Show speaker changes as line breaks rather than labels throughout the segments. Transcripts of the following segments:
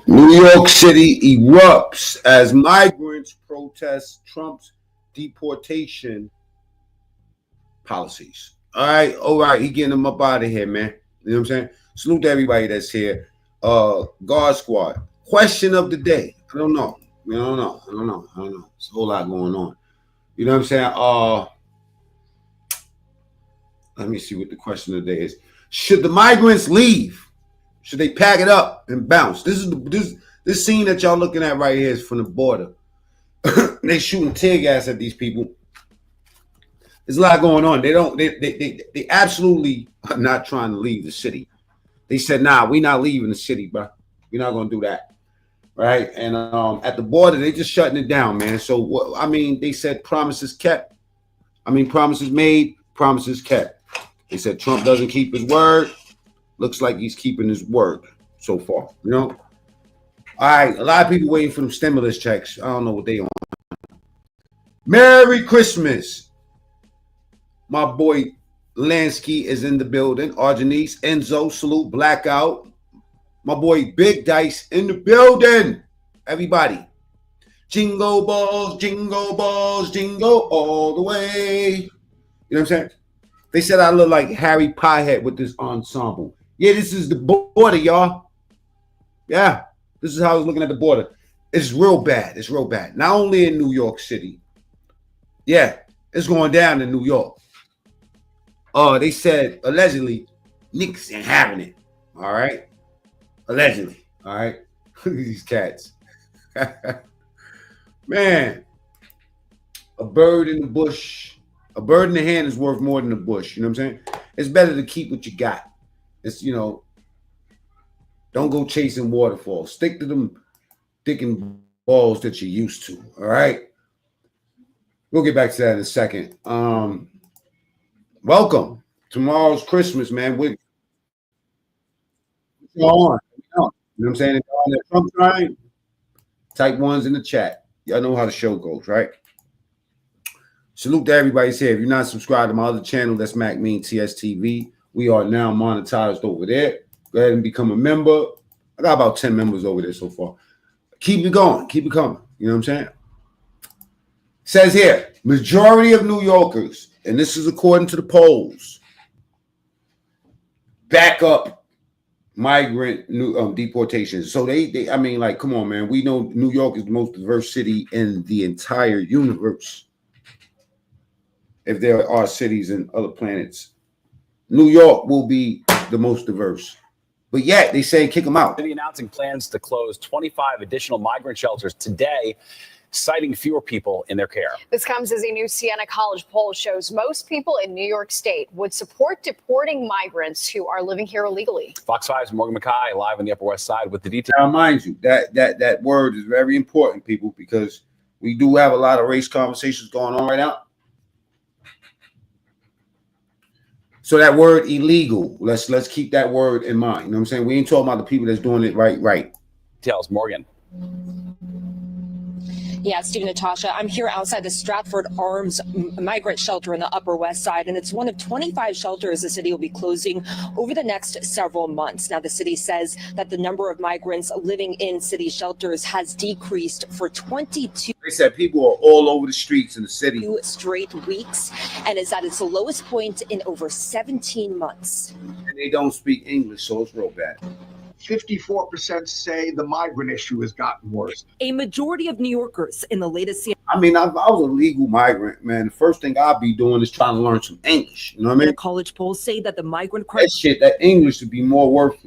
New York City erupts as migrants protest Trump's deportation policies. All right, he getting them up out of here, man. You know what I'm saying? Salute to everybody that's here. God Squad. Question of the day. I don't know. I don't know. There's a whole lot going on. You know what I'm saying? Let me see what the question of the day is. Should the migrants leave? Should they pack it up and bounce? This scene that y'all looking at right here is from the border. They shooting tear gas at these people. There's a lot going on. They absolutely are not trying to leave the city. They said, nah, we're not leaving the city, bro. We're not gonna do that. Right? And at the border, they just shutting it down, man. So they said promises kept. Promises made, promises kept. They said Trump doesn't keep his word. Looks like he's keeping his word so far, you know? All right, a lot of people waiting for them stimulus checks. I don't know what they on. Merry Christmas. My boy Lansky is in the building. Arjanice, Enzo, salute, Blackout. My boy Big Dice in the building. Everybody. Jingle balls, jingle all the way. You know what I'm saying? They said I look like Harry Pothead with this ensemble. Yeah, this is the border, y'all. Yeah, this is how I was looking at the border. It's real bad. It's real bad. Not only in New York City. Yeah, it's going down in New York. They said, allegedly, niggas ain't having it. All right? Allegedly. All right? Look at these cats. Man, a bird in the bush. A bird in the hand is worth more than a bush. You know what I'm saying? It's better to keep what you got. It's, don't go chasing waterfalls. Stick to them dick and balls that you're used to. All right? We'll get back to that in a second. Welcome. Tomorrow's Christmas, man. We're on. You know what I'm saying? If you're on that Trump train, type ones in the chat. Y'all know how the show goes, right? Salute to everybody's here. If you're not subscribed to my other channel, that's Mac Mean TSTV. We are now monetized over there. Go ahead and become a member. I got about 10 members over there so far. Keep it going. Keep it coming. You know what I'm saying? Says here, majority of New Yorkers, and this is according to the polls, back up migrant deportations. So come on, man. We know New York is the most diverse city in the entire universe. If there are cities in other planets, New York will be the most diverse. But yet they say kick them out.
City announcing plans to close 25 additional migrant shelters today, citing fewer people in their care.
This comes as a new Siena College poll shows most people in New York State would support deporting migrants who are living here illegally.
Fox 5's Morgan Mackay live on the Upper West Side with the details.
Now, mind you, that word is very important, people, because we do have a lot of race conversations going on right now. So that word illegal, let's keep that word in mind. You know what I'm saying? We ain't talking about the people that's doing it right.
Details, Morgan.
Yeah, Steve, Natasha, I'm here outside the Stratford Arms migrant shelter in the Upper West Side, and it's one of 25 shelters the city will be closing over the next several months. Now, the city says that the number of migrants living in city shelters has decreased for 22.
They said people are all over the streets in the city.
Straight weeks, and it's at its lowest point in over 17 months.
And they don't speak English, so it's real bad.
54% say the migrant issue has gotten worse.
A majority of New Yorkers in the latest.
If I was a legal migrant, man, the first thing I'd be doing is trying to learn some English. You know what I mean?
College polls say that the migrant
crisis, that English would be more worth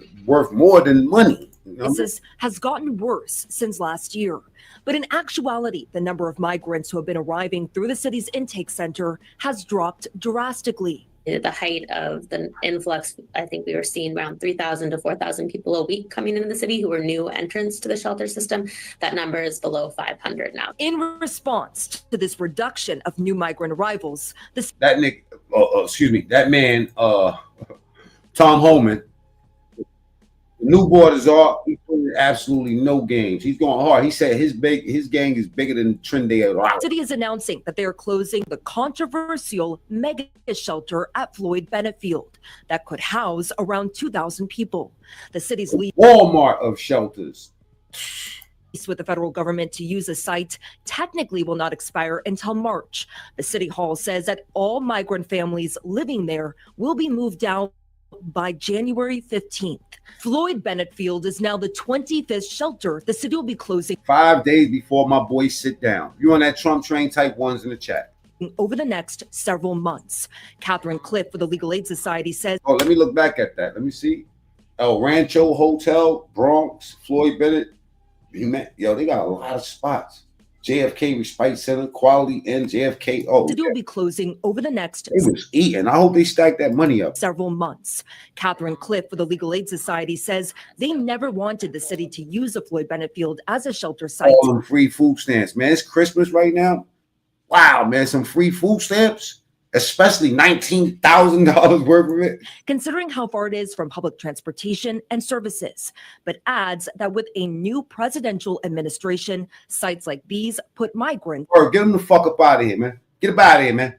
more than money. You know
has gotten worse since last year. But in actuality, the number of migrants who have been arriving through the city's intake center has dropped drastically.
The height of the influx, I think we were seeing around 3,000 to 4,000 people a week coming into the city who were new entrants to the shelter system. That number is below 500 now.
In response to this reduction of new migrant arrivals,
that man, Tom Homan, the new borders are, he's playing absolutely no games. He's going hard. He said his gang is bigger than Trinidad.
The city is announcing that they are closing the controversial mega shelter at Floyd Bennett Field that could house around 2,000 people. The city's
Walmart of shelters.
With the federal government to use the site technically will not expire until March. The city hall says that all migrant families living there will be moved out by January 15th. Floyd Bennett Field is now the 25th shelter the city will be closing
5 days before my boys sit down. You on that Trump train? Type ones in the chat.
Over the next several months. Catherine Cliff with the Legal Aid Society says,
oh, let me look back at that. Let me see. El Rancho Hotel, Bronx, Floyd Bennett. Yo, they got a lot of spots. JFK Respite Center, Quality Inn, JFK. Oh,
the city will be closing over the next
they was eating. I hope they stack that money up.
Several months. Catherine Cliff with the Legal Aid Society says they never wanted the city to use the Floyd Bennett Field as a shelter site.
All them free food stamps, man. It's Christmas right now. Wow, man, some free food stamps. Especially $19,000 worth of it.
Considering how far it is from public transportation and services, but adds that with a new presidential administration, sites like these put migrants.
Or get them the fuck up out of here, man. Get up out of here, man.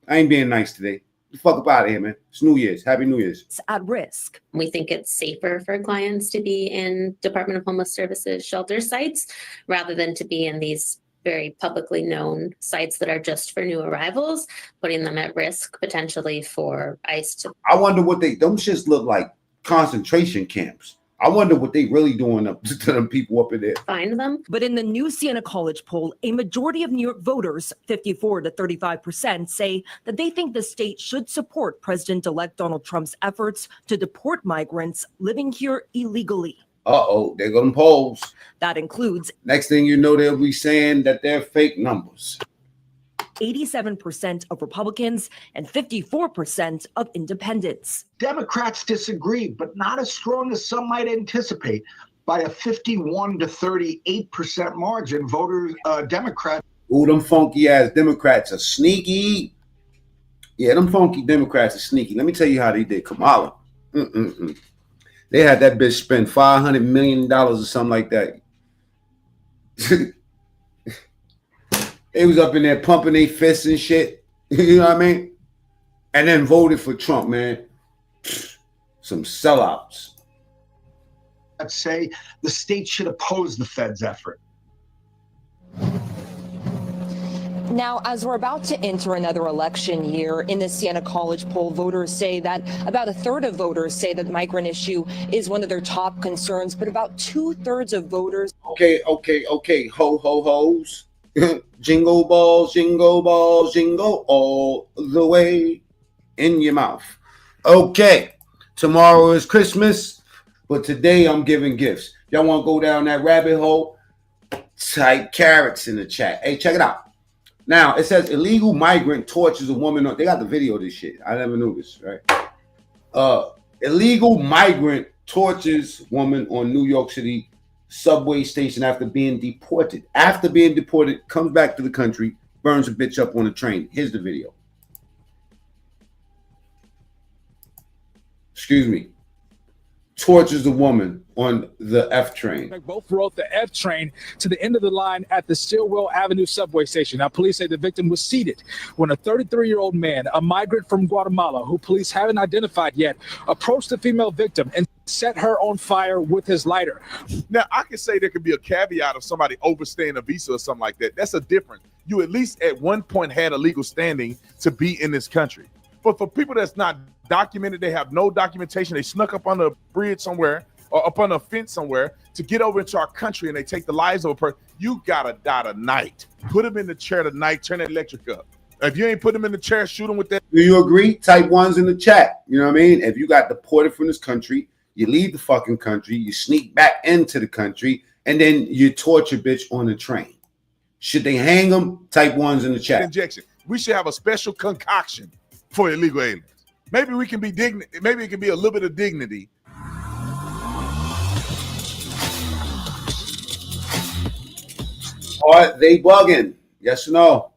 I ain't being nice today. Get the fuck up out of here, man. It's New Year's. Happy New Year's.
At risk.
We think it's safer for clients to be in Department of Homeless Services shelter sites rather than to be in these very publicly known sites that are just for new arrivals, putting them at risk potentially for ICE to.
I wonder what them shits look like, concentration camps. I wonder what they really doing up to them people up in there.
Find them.
But in the new Siena College poll, a majority of New York voters, 54 to 35%, say that they think the state should support President-elect Donald Trump's efforts to deport migrants living here illegally.
Uh-oh, there go them polls.
That includes.
Next thing you know, they'll be saying that they're fake numbers.
87% of Republicans and 54% of independents.
Democrats disagree, but not as strong as some might anticipate. By a 51 to 38% margin, voters, Democrats.
Ooh, them funky ass Democrats are sneaky. Yeah, them funky Democrats are sneaky. Let me tell you how they did. Kamala. They had that bitch spend $500 million or something like that. They was up in there pumping their fists and shit. You know what I mean? And then voted for Trump, man. Some sellouts.
Let's say the state should oppose the Fed's effort.
Now, as we're about to enter another election year, in the Siena College poll, voters say that about a third of voters say that the migrant issue is one of their top concerns, but about 2/3 of voters.
Okay. Ho, ho, hoes. Jingle balls, jingle all the way in your mouth. Okay. Tomorrow is Christmas, but today I'm giving gifts. Y'all want to go down that rabbit hole? Type carrots in the chat. Hey, check it out. Now, it says illegal migrant tortures a woman. They got the video of this shit. I never knew this, right? Illegal migrant tortures woman on New York City subway station after being deported. After being deported, comes back to the country, burns a bitch up on a train. Here's the video. Excuse me. Tortures the woman on the F train.
Both rode the F train to the end of the line at the Stillwell Avenue subway station. Now, police say the victim was seated when a 33-year-old man, a migrant from Guatemala, who police haven't identified yet, approached the female victim and set her on fire with his lighter.
Now, I can say there could be a caveat of somebody overstaying a visa or something like that. That's a difference. You at least at one point had a legal standing to be in this country. But for people that's not documented, they have no documentation, they snuck up on a bridge somewhere or up on a fence somewhere to get over into our country and they take the lives of a person, you gotta die tonight. Put them in the chair tonight, turn that electric up. If you ain't put them in the chair, shoot them with that.
Do you agree? Type ones in the chat. You know what I mean? If you got deported from this country, you leave the fucking country, you sneak back into the country, and then you torture bitch on the train. Should they hang them? Type ones in the chat.
Injection. We should have a special concoction for illegal aliens. Maybe we can be dignity. Maybe it can be a little bit of dignity.
Are they bugging? Yes or no?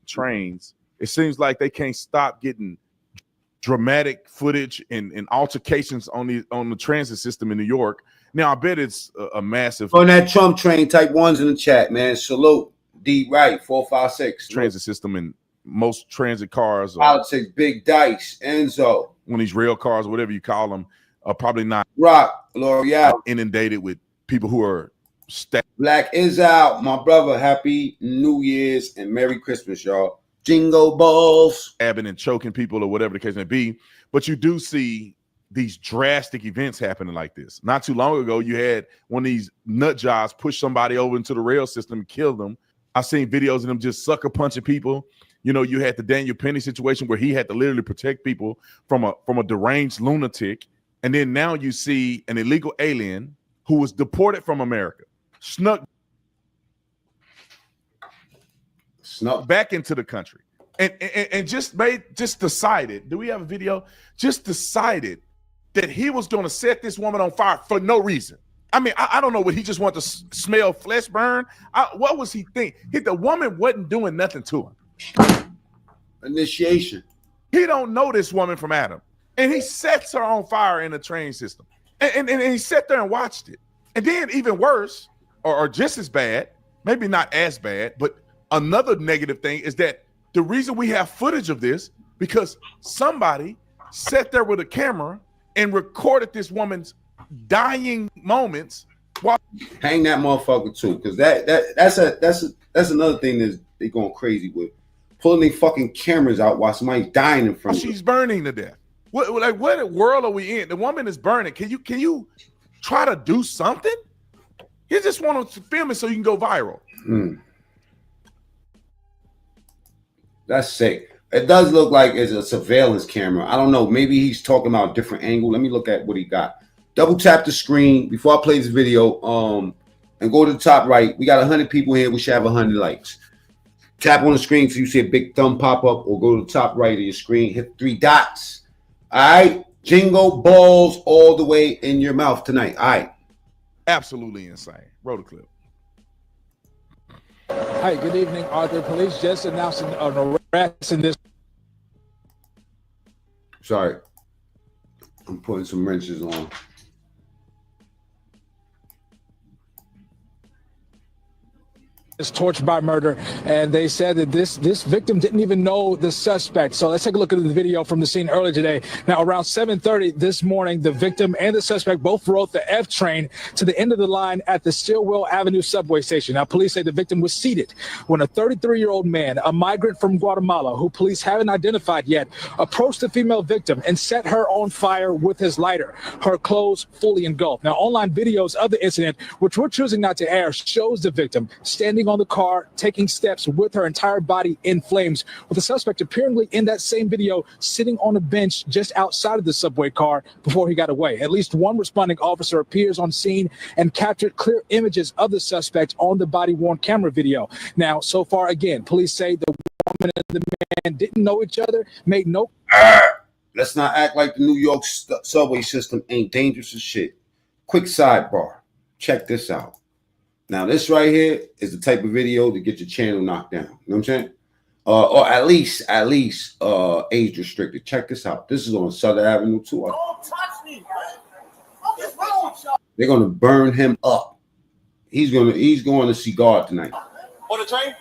Trains. It seems like they can't stop getting dramatic footage and altercations on the transit system in New York. Now I bet it's a massive
on that Trump train. Type ones in the chat, man. Salute. D right 456
transit system and most transit cars.
Politics, Big Dice,
Enzo. One of these rail cars, whatever you call them, are probably not
Rock L'Oreal
inundated with people who are
Black is out, my brother. Happy New Year's and Merry Christmas, y'all. Jingle balls.
stabbing and choking people or whatever the case may be. But you do see these drastic events happening like this. Not too long ago, you had one of these nut jobs push somebody over into the rail system and kill them. I've seen videos of them just sucker punching people. You know, you had the Daniel Penny situation where he had to literally protect people from a deranged lunatic. And then now you see an illegal alien who was deported from America, snuck back into the country, and just decided. Do we have a video? Just decided that he was going to set this woman on fire for no reason. I mean, I don't know what he just wanted to smell flesh burn. What was he thinking? The woman wasn't doing nothing to him.
Initiation.
He don't know this woman from Adam, and he sets her on fire in the train system, and he sat there and watched it. And then even worse, or just as bad, maybe not as bad, but another negative thing is that the reason we have footage of this because somebody sat there with a camera and recorded this woman's dying moments.
Hang that motherfucker too, because that's another thing that they going crazy with. Pulling their fucking cameras out while somebody's dying in front of them.
She's burning to death. What world are we in? The woman is burning. Can you try to do something? You just want to film it so you can go viral.
That's sick. It does look like it's a surveillance camera. I don't know. Maybe he's talking about a different angle. Let me look at what he got. Double tap the screen before I play this video. And go to the top right. We got 100 people here. We should have 100 likes. Tap on the screen so you see a big thumb pop up, or go to the top right of your screen. Hit 3 dots. All right. Jingle balls all the way in your mouth tonight. All right.
Absolutely insane. Roll the clip.
Hi, good evening, Arthur. Police just announced an arrest in this.
Sorry. I'm putting some wrenches on.
Is tortured by murder, and they said that this victim didn't even know the suspect. So let's take a look at the video from the scene earlier today. Now, around 7:30 this morning, the victim and the suspect both rode the F train to the end of the line at the Stillwell Avenue subway station. Now, police say the victim was seated when a 33-year-old man, a migrant from Guatemala, who police haven't identified yet, approached the female victim and set her on fire with his lighter, her clothes fully engulfed. Now, online videos of the incident, which we're choosing not to air, shows the victim standing on the car, taking steps with her entire body in flames, with the suspect apparently in that same video sitting on a bench just outside of the subway car before he got away. At least one responding officer appears on scene and captured clear images of the suspect on the body-worn camera video. Now, so far, again, police say the woman and the man didn't know each other, made no...
Let's not act like the New York subway system ain't dangerous as shit. Quick sidebar. Check this out. Now, this right here is the type of video to get your channel knocked down. You know what I'm saying? Or at least age restricted. Check this out. This is on Southern Avenue too.
Don't touch me, man. What is wrong with y'all?
They're gonna burn him up. He's going to see God tonight.
On the train?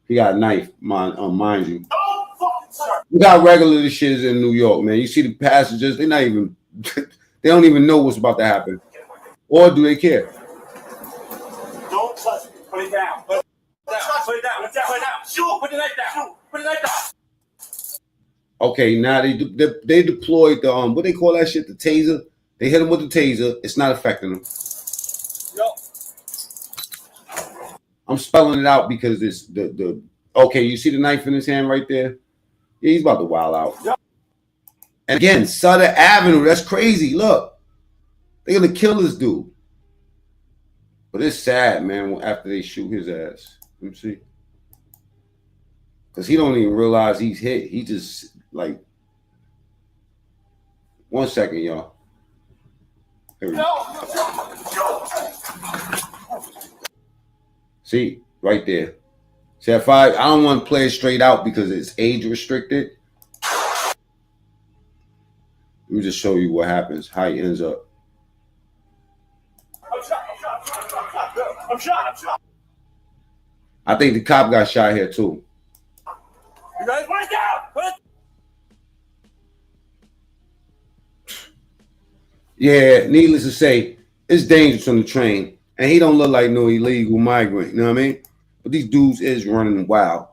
He got a knife, mind you.
Don't fucking sir.
Look how regular this shit is in New York, man. You see the passengers, they're not even they don't even know what's about to happen. Or do they care?
Don't touch me. Put it down. Put it down. Put it down. Put it down. Put it down. Shoot. Put the knife down. Put the knife down.
Okay, now they deployed the what they call that shit, the taser. They hit him with the taser. It's not affecting him.
Yo.
I'm spelling it out because it's the okay, you see the knife in his hand right there? Yeah, he's about to wild out.
Yo.
And again, Southern Avenue, that's crazy. Look, they're gonna kill this dude. But it's sad, man, after they shoot his ass. Let me see. Because he don't even realize he's hit. He just like 1 second, y'all. Here we go. See, right there. See, if I don't want to play it straight out because it's age restricted. Let me just show you what happens, how he ends up.
I'm shot.
I think the cop got shot here too.
You guys put it down. Put it.
Yeah, needless to say, it's dangerous on the train. And he don't look like no illegal migrant, you know what I mean? But these dudes is running wild.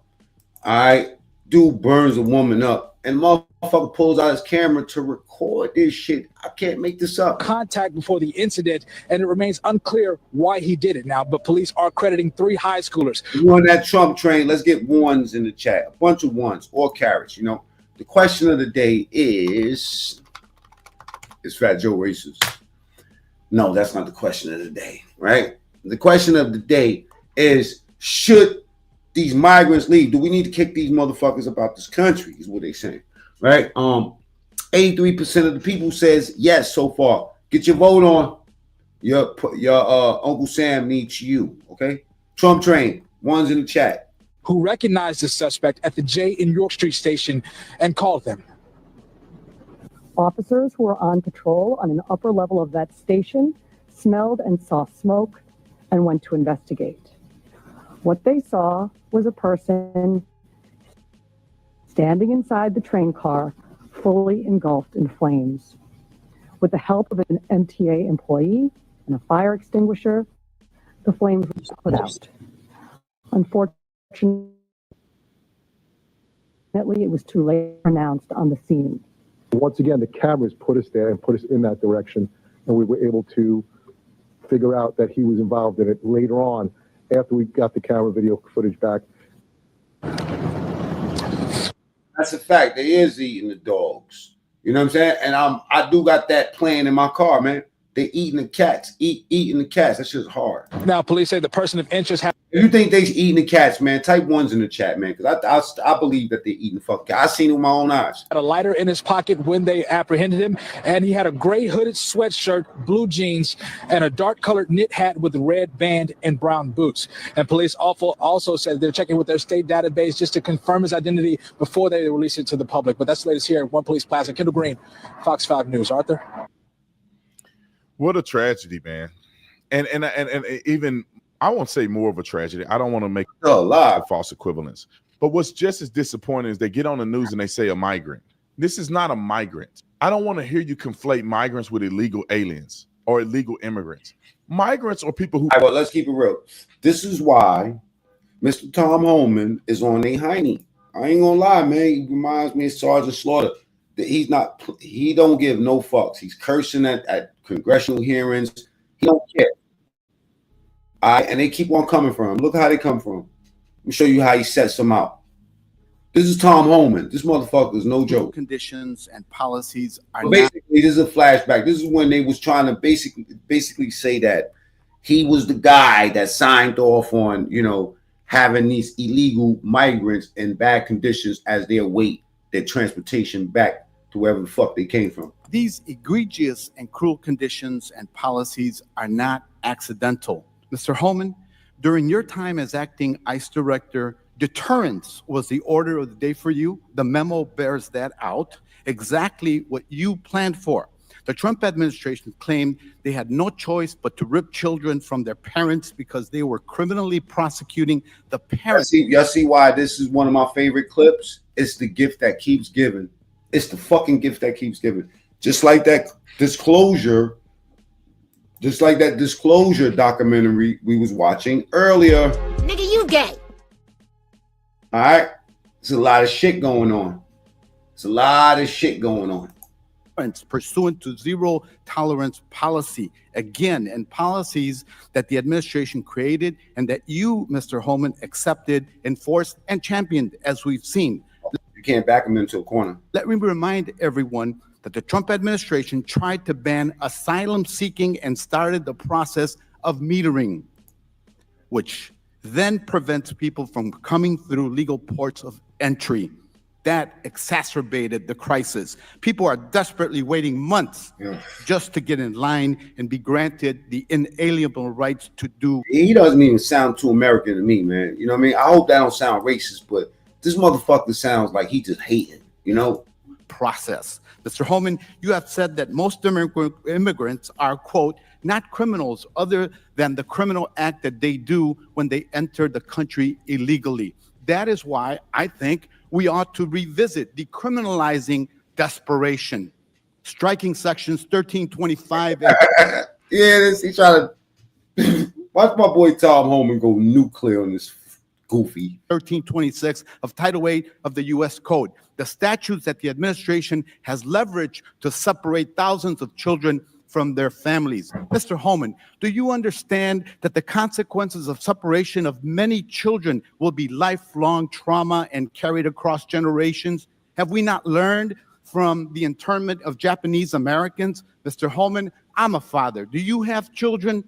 All right. Dude burns a woman up. And motherfucker pulls out his camera to record this shit. I can't make this up.
Contact before the incident, and it remains unclear why he did it now, but police are crediting 3 high schoolers.
You on that Trump train, let's get ones in the chat. A bunch of ones or carrots, you know. The question of the day is Fat Joe racist? No, that's not the question of the day, right? The question of the day is, should these migrants leave? Do we need to kick these motherfuckers about this country? Is what they saying, right? 83% of the people says yes so far. Get your vote on. Your Uncle Sam needs you. Okay, Trump train. One's in the chat.
Who recognized the suspect at the J in York Street station and called them.
Officers who were on patrol on an upper level of that station smelled and saw smoke and went to investigate. What they saw was a person standing inside the train car, fully engulfed in flames. With the help of an MTA employee and a fire extinguisher, the flames were put out. Unfortunately, it was too late announced on the scene.
Once again, the cameras put us there and put us in that direction, and we were able to figure out that he was involved in it later on after we got the camera video footage back.
That's a fact. They is eating the dogs. You know what I'm saying? And I do got that playing in my car, man. They eating the cats. Eating the cats. That shit's hard.
Now, police say the person of interest has.
If you think they eating the cats, man, type ones in the chat, man, because I believe that they're eating the fucking cat. I seen it with my own eyes.
Had a lighter in his pocket when they apprehended him, and he had a gray hooded sweatshirt, blue jeans, and a dark colored knit hat with a red band and brown boots. And police also said they're checking with their state database just to confirm his identity before they release it to the public. But that's the latest here at One Police Plaza. Kendall Green, Fox 5 News. Arthur?
What a tragedy, man. And even I won't say more of a tragedy. I don't want to make a false equivalence. But what's just as disappointing is they get on the news and they say a migrant. This is not a migrant. I don't want to hear you conflate migrants with illegal aliens or illegal immigrants. Migrants are people who.
All right, well, let's keep it real. This is why Mr. Tom Homan is on a hiney. I ain't gonna lie, man. He reminds me of Sergeant Slaughter. He don't give no fucks. He's cursing at congressional hearings. He don't care. All right, and they keep on coming from him. Look how they come from him. Let me show you how he sets them out. This is Tom Homan. This motherfucker is no joke.
Conditions and policies are
basically this is a flashback. This is when they was trying to basically say that he was the guy that signed off on, you know, having these illegal migrants in bad conditions as they await their transportation back to wherever the fuck they came from.
These egregious and cruel conditions and policies are not accidental. Mr. Homan, during your time as acting ICE director, deterrence was the order of the day for you. The memo bears that out, exactly what you planned for. The Trump administration claimed they had no choice but to rip children from their parents because they were criminally prosecuting the parents.
Y'all see why this is one of my favorite clips? It's the gift that keeps giving. It's the fucking gift that keeps giving. Just like that disclosure documentary we was watching earlier.
Nigga, you gay.
All right? There's a lot of shit going on.
Pursuant to zero tolerance policy, again, and policies that the administration created and that you, Mr. Homan, accepted, enforced, and championed, as we've seen.
You can't back them into a corner.
Let me remind everyone that the Trump administration tried to ban asylum seeking and started the process of metering, which then prevents people from coming through legal ports of entry. That exacerbated the crisis. People are desperately waiting months just to get in line and be granted the inalienable rights to do.
He doesn't even sound too American to me, man. You know what I mean? I hope that don't sound racist, but this motherfucker sounds like he just hating, you know?
Process. Mr. Homan, you have said that most immigrants are, quote, not criminals other than the criminal act that they do when they enter the country illegally. That is why I think we ought to revisit decriminalizing desperation. striking sections 1325
Yeah, he trying to watch my boy Tom Homan go nuclear on this goofy.
1326 of Title 8 of the U.S. Code, the statutes that the administration has leveraged to separate thousands of children from their families. Mr. Homan, do you understand that the consequences of separation of many children will be lifelong trauma and carried across generations? Have we not learned from the internment of Japanese Americans? Mr. Homan, I'm a father. Do you have children?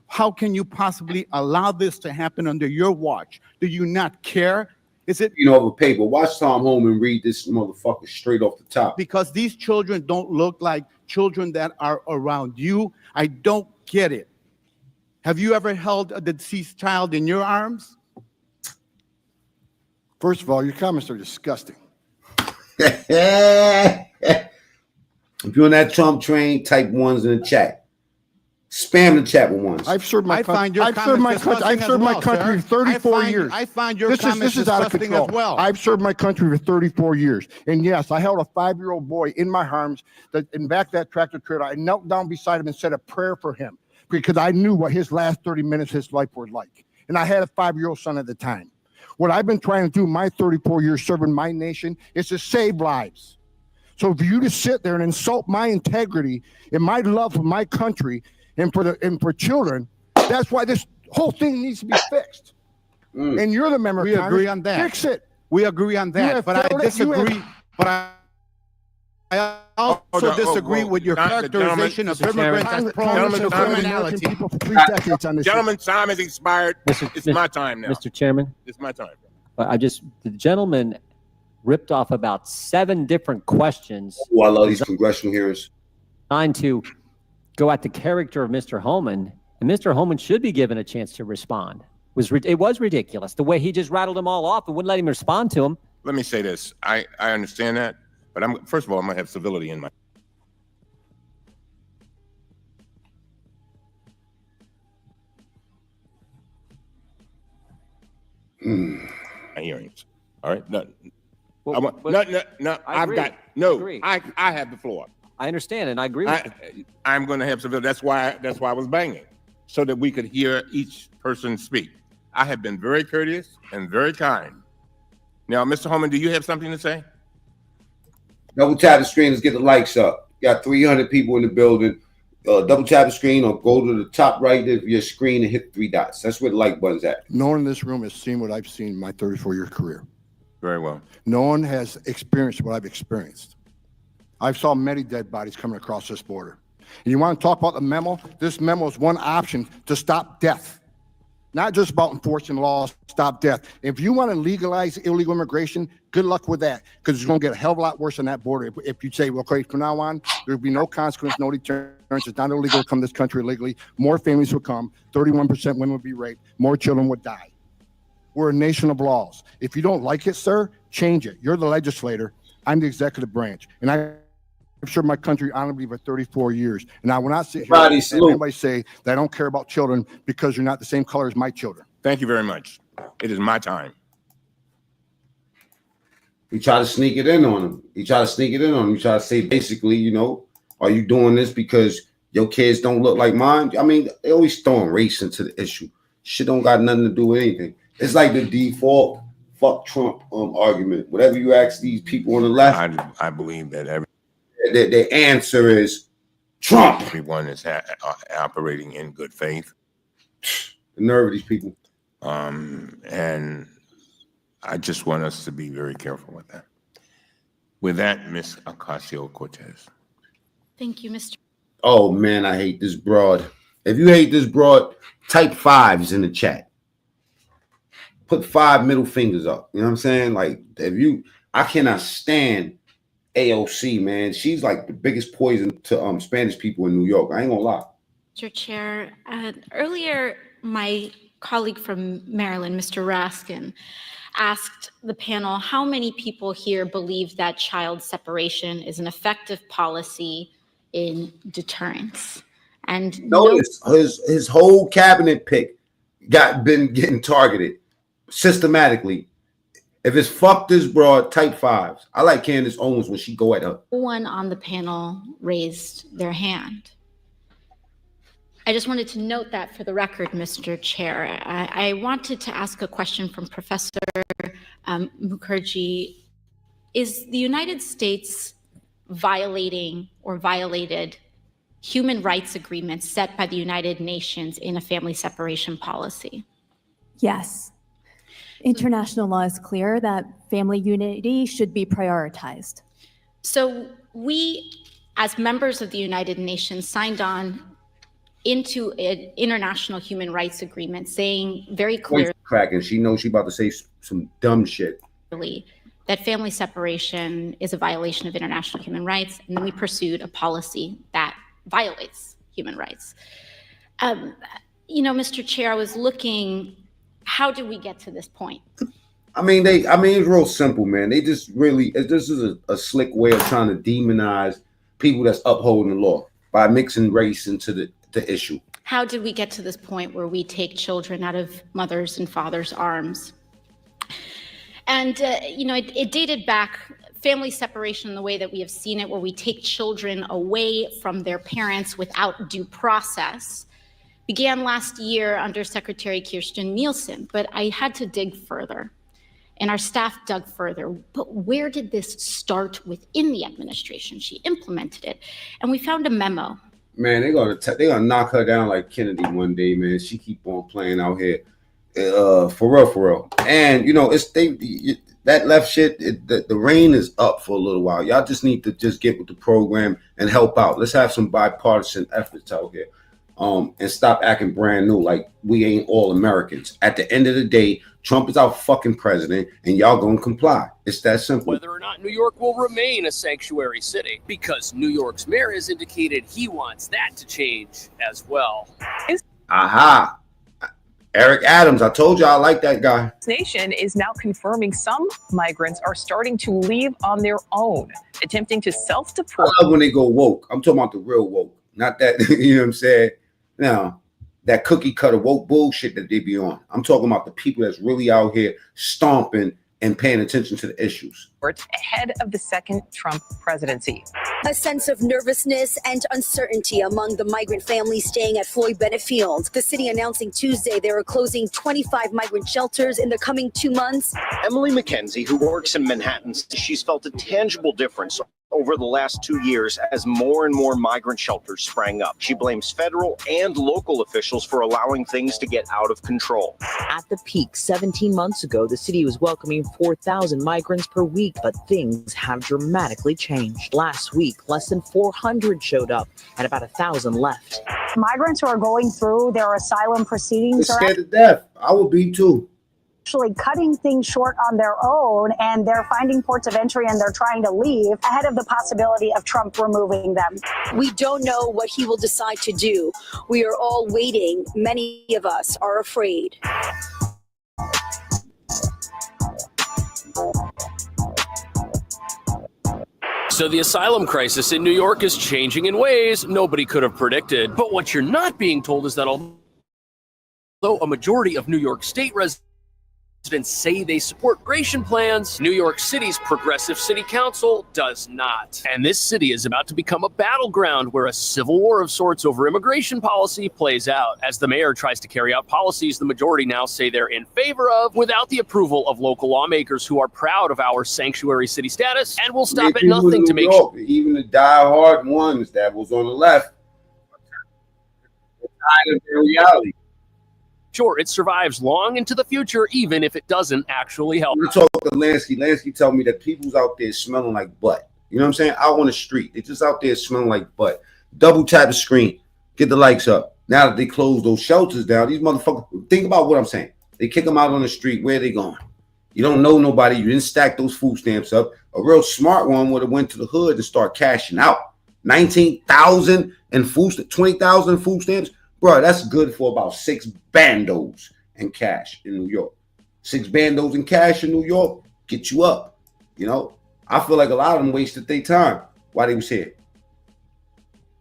How can you possibly allow this to happen under your watch? Do you not care? Is it
over paper? Watch Tom Homan read this motherfucker straight off the top.
because these children don't look like children that are around you? I don't get it. Have you ever held a deceased child in your arms?
First of all, your comments are disgusting.
If you're on that Trump train, type ones in the chat. Spam the chat with ones.
I've served my
I find your
country. I've served my
comments
country. I've
disgusting
served
as
my
well,
country
sir.
for 34 years.
I find your
This
comments
is out of
disgusting
control.
as well.
I've served my country for 34 years, and yes, I held a 5-year-old boy in my arms. That in back of that tractor trailer, I knelt down beside him and said a prayer for him because I knew what his last 30 minutes of his life were like, and I had a 5-year-old son at the time. What I've been trying to do my 34 years serving my nation is to save lives. So for you to sit there and insult my integrity and my love for my country and for children, that's why this whole thing needs to be fixed. And you're the member.
We
of Congress.
agree on that.
Fix it.
We agree on that, but I disagree. But I also disagree with your characterization of immigrants as prone to criminality.
People for 3 decades on this.
Gentlemen's time has expired. It's my time now.
Mr. Chairman,
It's my time.
the gentleman ripped off about 7 different questions
Oh, I love these congressional hearings.
designed to go at the character of Mr. Homan, and Mr. Homan should be given a chance to respond. It was ridiculous the way he just rattled them all off and wouldn't let him respond to them.
Let me say this. I understand that, but first of all, I'm gonna have civility in my hearings. All right. No. I've got no. I have the floor.
I understand, and I agree with you.
I'm going to have civility. That's why I was banging, so that we could hear each person speak. I have been very courteous and very kind. Now, Mr. Homan, do you have something to say?
Double tap the screen. Let's get the likes up. Got 300 people in the building. Double tap the screen or go to the top right of your screen and hit 3 dots. That's where the like button's at.
No one in this room has seen what I've seen in my 34-year career.
Very well.
No one has experienced what I've experienced. I've saw many dead bodies coming across this border. And you want to talk about the memo? This memo is one option to stop death. Not just about enforcing laws, stop death. If you want to legalize illegal immigration, good luck with that, because it's going to get a hell of a lot worse on that border. If you say, well, okay, from now on, there'll be no consequence, no deterrence. It's not illegal to come to this country illegally. More families will come. 31% women would be raped. More children would die. We're a nation of laws. If you don't like it, sir, change it. You're the legislator. I'm the executive branch. And I've served my country honorably for 34 years. And I will not sit here and anybody say that I don't care about children because you're not the same color as my children.
Thank you very much. It is my time.
You try to sneak it in on them. You try to say, basically, are you doing this because your kids don't look like mine? I mean, they always throwing race into the issue. Shit don't got nothing to do with anything. It's like the default fuck Trump argument. Whatever you ask these people on the left,
I believe that
their answer is Trump.
Everyone is operating in good faith.
The nerve of these people.
And I just want us to be very careful with that. With that, Ms. Ocasio-Cortez.
Thank you, Mr.
Oh man, I hate this broad. If you hate this broad, type 5s in the chat. Put 5 middle fingers up. You know what I'm saying? Like, I cannot stand AOC, man. She's like the biggest poison to Spanish people in New York. I ain't gonna lie.
Mr. Chair, earlier my colleague from Maryland, Mr. Raskin, asked the panel how many people here believe that child separation is an effective policy in deterrence. And
notice his whole cabinet pick been getting targeted systematically. If it's fuck this broad, type 5s. I like Candace Owens when she go at her.
No one on the panel raised their hand. I just wanted to note that for the record, Mr. Chair. I wanted to ask a question from Professor Mukherjee. Is the United States violating or violated human rights agreements set by the United Nations in a family separation policy?
Yes. International law is clear that family unity should be prioritized.
So we, as members of the United Nations, signed on into an international human rights agreement saying very clearly
Cracking. She knows she about to say some dumb shit.
that family separation is a violation of international human rights, and then we pursued a policy that violates human rights. Mr. Chair, I was looking, how did we get to this point?
I mean, it's real simple, man. They just really, this is a slick way of trying to demonize people that's upholding the law by mixing race into the issue.
How did we get to this point where we take children out of mothers' and fathers' arms? And, it dated back, family separation in the way that we have seen it, where we take children away from their parents without due process, began last year under Secretary Kirstjen Nielsen, but I had to dig further. And our staff dug further. But where did this start within the administration? She implemented it. And we found a memo.
Man, they're gonna knock her down like Kennedy one day, man. She keep on playing out here, for real. And that left shit. The rain is up for a little while. Y'all just need to just get with the program and help out. Let's have some bipartisan efforts out here, and stop acting brand new like we ain't all Americans. At the end of the day, Trump is our fucking president, and y'all gonna comply. It's that simple.
Whether or not New York will remain a sanctuary city, because New York's mayor has indicated he wants that to change as well.
Aha. Eric Adams, I told you I like that guy.
This nation is now confirming some migrants are starting to leave on their own, attempting to self-deport.
I love when they go woke. I'm talking about the real woke, not that, you know what I'm saying? Now, that cookie cutter woke bullshit that they be on. I'm talking about the people that's really out here stomping and paying attention to the issues.
Ahead of the second Trump presidency.
A sense of nervousness and uncertainty among the migrant families staying at Floyd Bennett Field. The city announcing Tuesday they are closing 25 migrant shelters in the coming 2 months.
Emily McKenzie, who works in Manhattan, she's felt a tangible difference over the last 2 years as more and more migrant shelters sprang up. She blames federal and local officials for allowing things to get out of control.
At the peak 17 months ago, the city was welcoming 4,000 migrants per week, but things have dramatically changed. Last week, less than 400 showed up and about 1,000 left.
Migrants who are going through their asylum proceedings
They're scared to death. I would be too.
Actually cutting things short on their own, and they're finding ports of entry and they're trying to leave ahead of the possibility of Trump removing them.
We don't know what he will decide to do. We are all waiting. Many of us are afraid.
So the asylum crisis in New York is changing in ways nobody could have predicted. But what you're not being told is that although a majority of New York State residents say they support immigration plans, New York City's progressive city council does not. And this city is about to become a battleground where a civil war of sorts over immigration policy plays out. As the mayor tries to carry out policies the majority now say they're in favor of without the approval of local lawmakers who are proud of our sanctuary city status and will stop at nothing to make sure.
Even the diehard ones that was on the left are tired of their reality.
Sure, it survives long into the future, even if it doesn't actually help.
I talk to Lansky. Lansky tell me that people's out there smelling like butt. You know what I'm saying? Out on the street. They're just out there smelling like butt. Double tap the screen. Get the likes up. Now that they close those shelters down, these motherfuckers, think about what I'm saying. They kick them out on the street. Where are they going? You don't know nobody. You didn't stack those food stamps up. A real smart one would have went to the hood and start cashing out. 19,000 and food, 20,000 food stamps. Bro, that's good for about 6 bandos in cash in New York. 6 bandos in cash in New York get you up. You know, I feel like a lot of them wasted their time while they was here.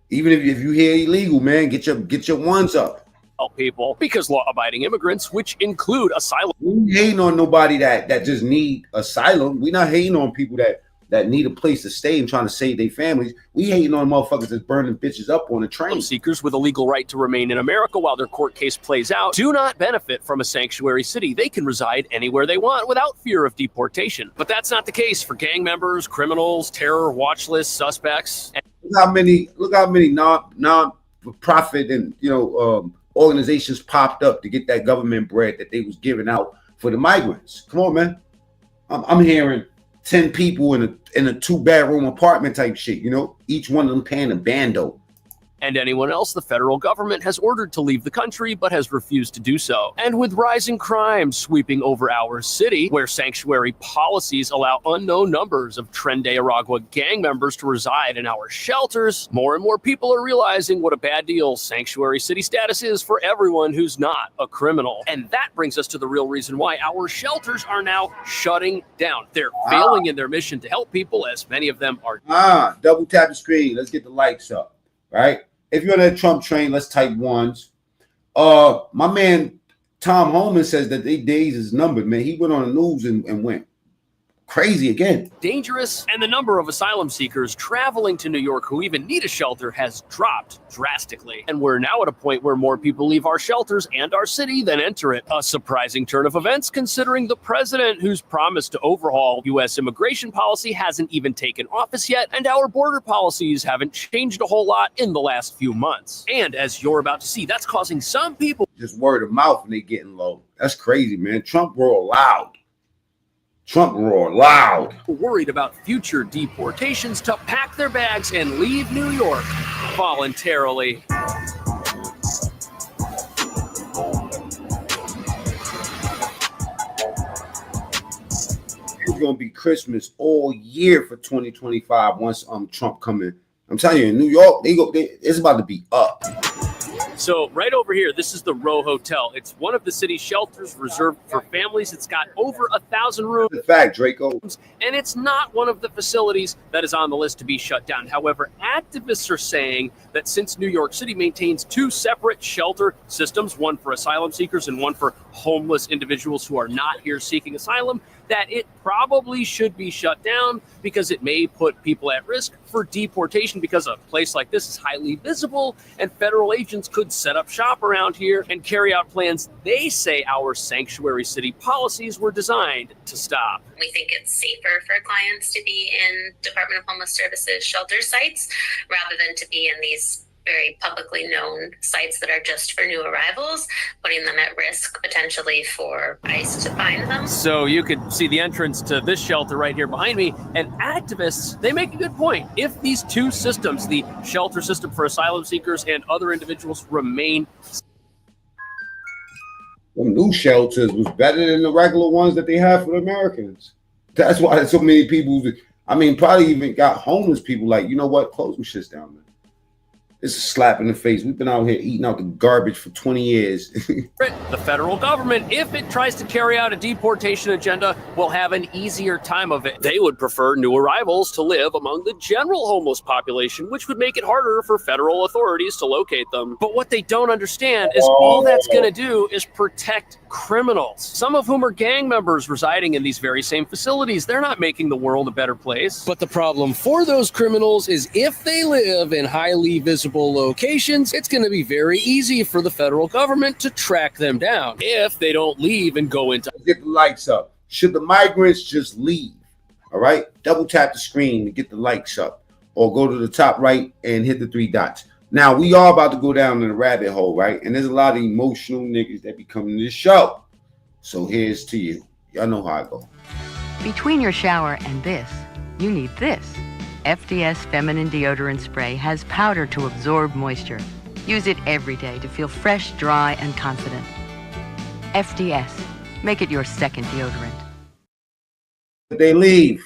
Even if you're here illegal, man, get your ones up.
Help people because law-abiding immigrants, which include asylum
We ain't hating on nobody that just need asylum. We not hating on people that need a place to stay and trying to save their families. We hating on motherfuckers that's burning bitches up on a train.
Seekers with a legal right to remain in America while their court case plays out do not benefit from a sanctuary city. They can reside anywhere they want without fear of deportation. But that's not the case for gang members, criminals, terror watch list suspects.
Look how many non-profit and organizations popped up to get that government bread that they was giving out for the migrants. Come on, man. I'm hearing 10 people in a 2-bedroom apartment type shit, each one of them paying a bando.
And anyone else the federal government has ordered to leave the country but has refused to do so. And with rising crime sweeping over our city, where sanctuary policies allow unknown numbers of Tren de Aragua gang members to reside in our shelters, more and more people are realizing what a bad deal sanctuary city status is for everyone who's not a criminal. And that brings us to the real reason why our shelters are now shutting down. They're failing in their mission to help people, as many of them are.
Double tap the screen. Let's get the likes up, right? If you're on that Trump train, let's type ones. My man Tom Homan says that their days is numbered, man. He went on the news and went crazy again.
Dangerous, and the number of asylum seekers traveling to New York who even need a shelter has dropped drastically. And we're now at a point where more people leave our shelters and our city than enter it. A surprising turn of events considering the president, whose promise to overhaul U.S. immigration policy hasn't even taken office yet, and our border policies haven't changed a whole lot in the last few months. And as you're about to see, that's causing some people
just word of mouth and they getting low. That's crazy, man. Trump roar loud. Trump roar loud.
Worried about future deportations to pack their bags and leave New York voluntarily.
It's gonna be Christmas all year for 2025 once Trump come in. I'm telling you, in New York, it's about to be up.
So right over here, this is the Row Hotel. It's one of the city's shelters reserved for families. It's got over 1,000 rooms.
The fact, Draco.
And it's not one of the facilities that is on the list to be shut down. However, activists are saying that since New York City maintains 2 separate shelter systems, one for asylum seekers and one for homeless individuals who are not here seeking asylum, that it probably should be shut down because it may put people at risk for deportation, because a place like this is highly visible and federal agents could set up shop around here and carry out plans they say our sanctuary city policies were designed to stop.
We think it's safer for clients to be in Department of Homeless Services shelter sites rather than to be in these very publicly known sites that are just for new arrivals, putting them at risk potentially for ICE to find them.
So you could see the entrance to this shelter right here behind me, and activists, they make a good point. If these 2 systems, the shelter system for asylum seekers and other individuals, remain,
the new shelters was better than the regular ones that they have for the Americans. That's why so many people, probably even got homeless people like, you know what, close them shits down, man. It's a slap in the face. We've been out here eating out the garbage for 20 years.
the federal government, if it tries to carry out a deportation agenda, will have an easier time of it. They would prefer new arrivals to live among the general homeless population, which would make it harder for federal authorities to locate them. But what they don't understand is all that's going to do is protect criminals, some of whom are gang members residing in these very same facilities. They're not making the world a better place. But the problem for those criminals is if they live in highly visible locations, it's going to be very easy for the federal government to track them down if they don't leave and go into.
Let's get the likes up. Should the migrants just leave? All right, double tap the screen to get the likes up, or go to the top right and hit the 3 dots. Now we are about to go down in the rabbit hole, right? And there's a lot of emotional niggas that be coming to this show. So here's to you. Y'all know how I go.
Between your shower and this, you need this. FDS Feminine Deodorant Spray has powder to absorb moisture. Use it every day to feel fresh, dry, and confident. FDS. Make it your second deodorant.
They leave.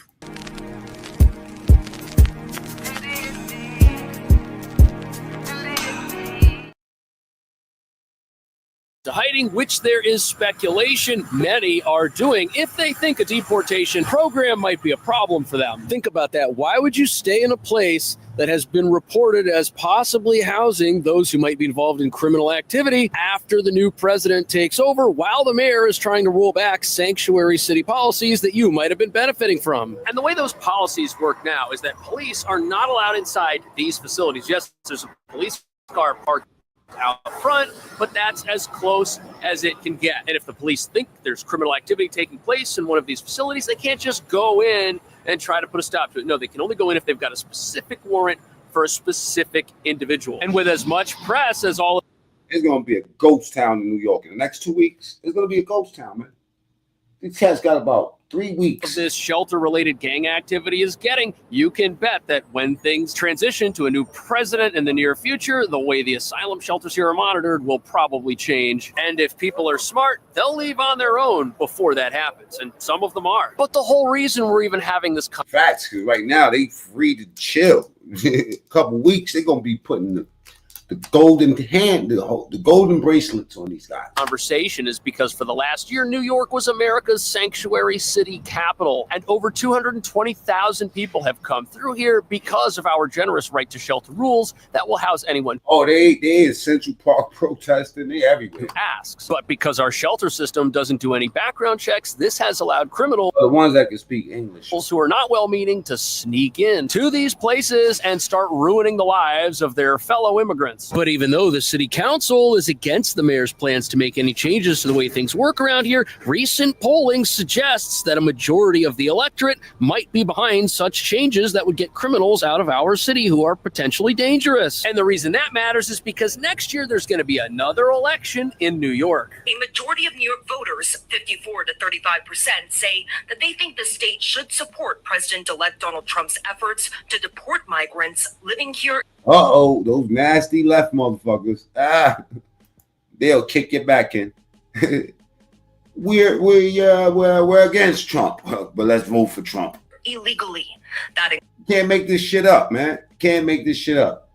hiding, which there is speculation many are doing if they think a deportation program might be a problem for them. Think about that. Why would you stay in a place that has been reported as possibly housing those who might be involved in criminal activity after the new president takes over, while the mayor is trying to roll back sanctuary city policies that you might have been benefiting from? And the way those policies work now is that police are not allowed inside these facilities. Yes, there's a police car parked out front, but that's as close as it can get. And if the police think there's criminal activity taking place in one of these facilities, they can't just go in and try to put a stop to it. No, they can only go in if they've got a specific warrant for a specific individual. And with as much press as all...
It's going to be a ghost town in New York. In the next 2 weeks, it's going to be a ghost town, man. These cats got about 3 weeks.
This shelter-related gang activity is getting, you can bet that when things transition to a new president in the near future, the way the asylum shelters here are monitored will probably change. And if people are smart, they'll leave on their own before that happens. And some of them are. But the whole reason we're even having this...
Facts, because right now they free to chill. A couple weeks, they're going to be putting the golden hand, the golden bracelets on these guys.
Conversation is because for the last year, New York was America's sanctuary city capital, and over 220,000 people have come through here because of our generous right to shelter rules that will house anyone.
Oh, they in Central Park protesting, they everywhere.
Asks, but because our shelter system doesn't do any background checks, this has allowed criminals,
the ones that can speak English,
who are not well-meaning, to sneak in to these places and start ruining the lives of their fellow immigrants. But even though the city council is against the mayor's plans to make any changes to the way things work around here, recent polling suggests that a majority of the electorate might be behind such changes that would get criminals out of our city who are potentially dangerous. And the reason that matters is because next year there's going to be another election in New York.
A majority of New York voters, 54 to 35%, say that they think the state should support President-elect Donald Trump's efforts to deport migrants living here.
Uh-oh, those nasty left motherfuckers. They'll kick you back in. We're against Trump, but let's vote for Trump.
Illegally. That
can't make this shit up, man. Can't make this shit up.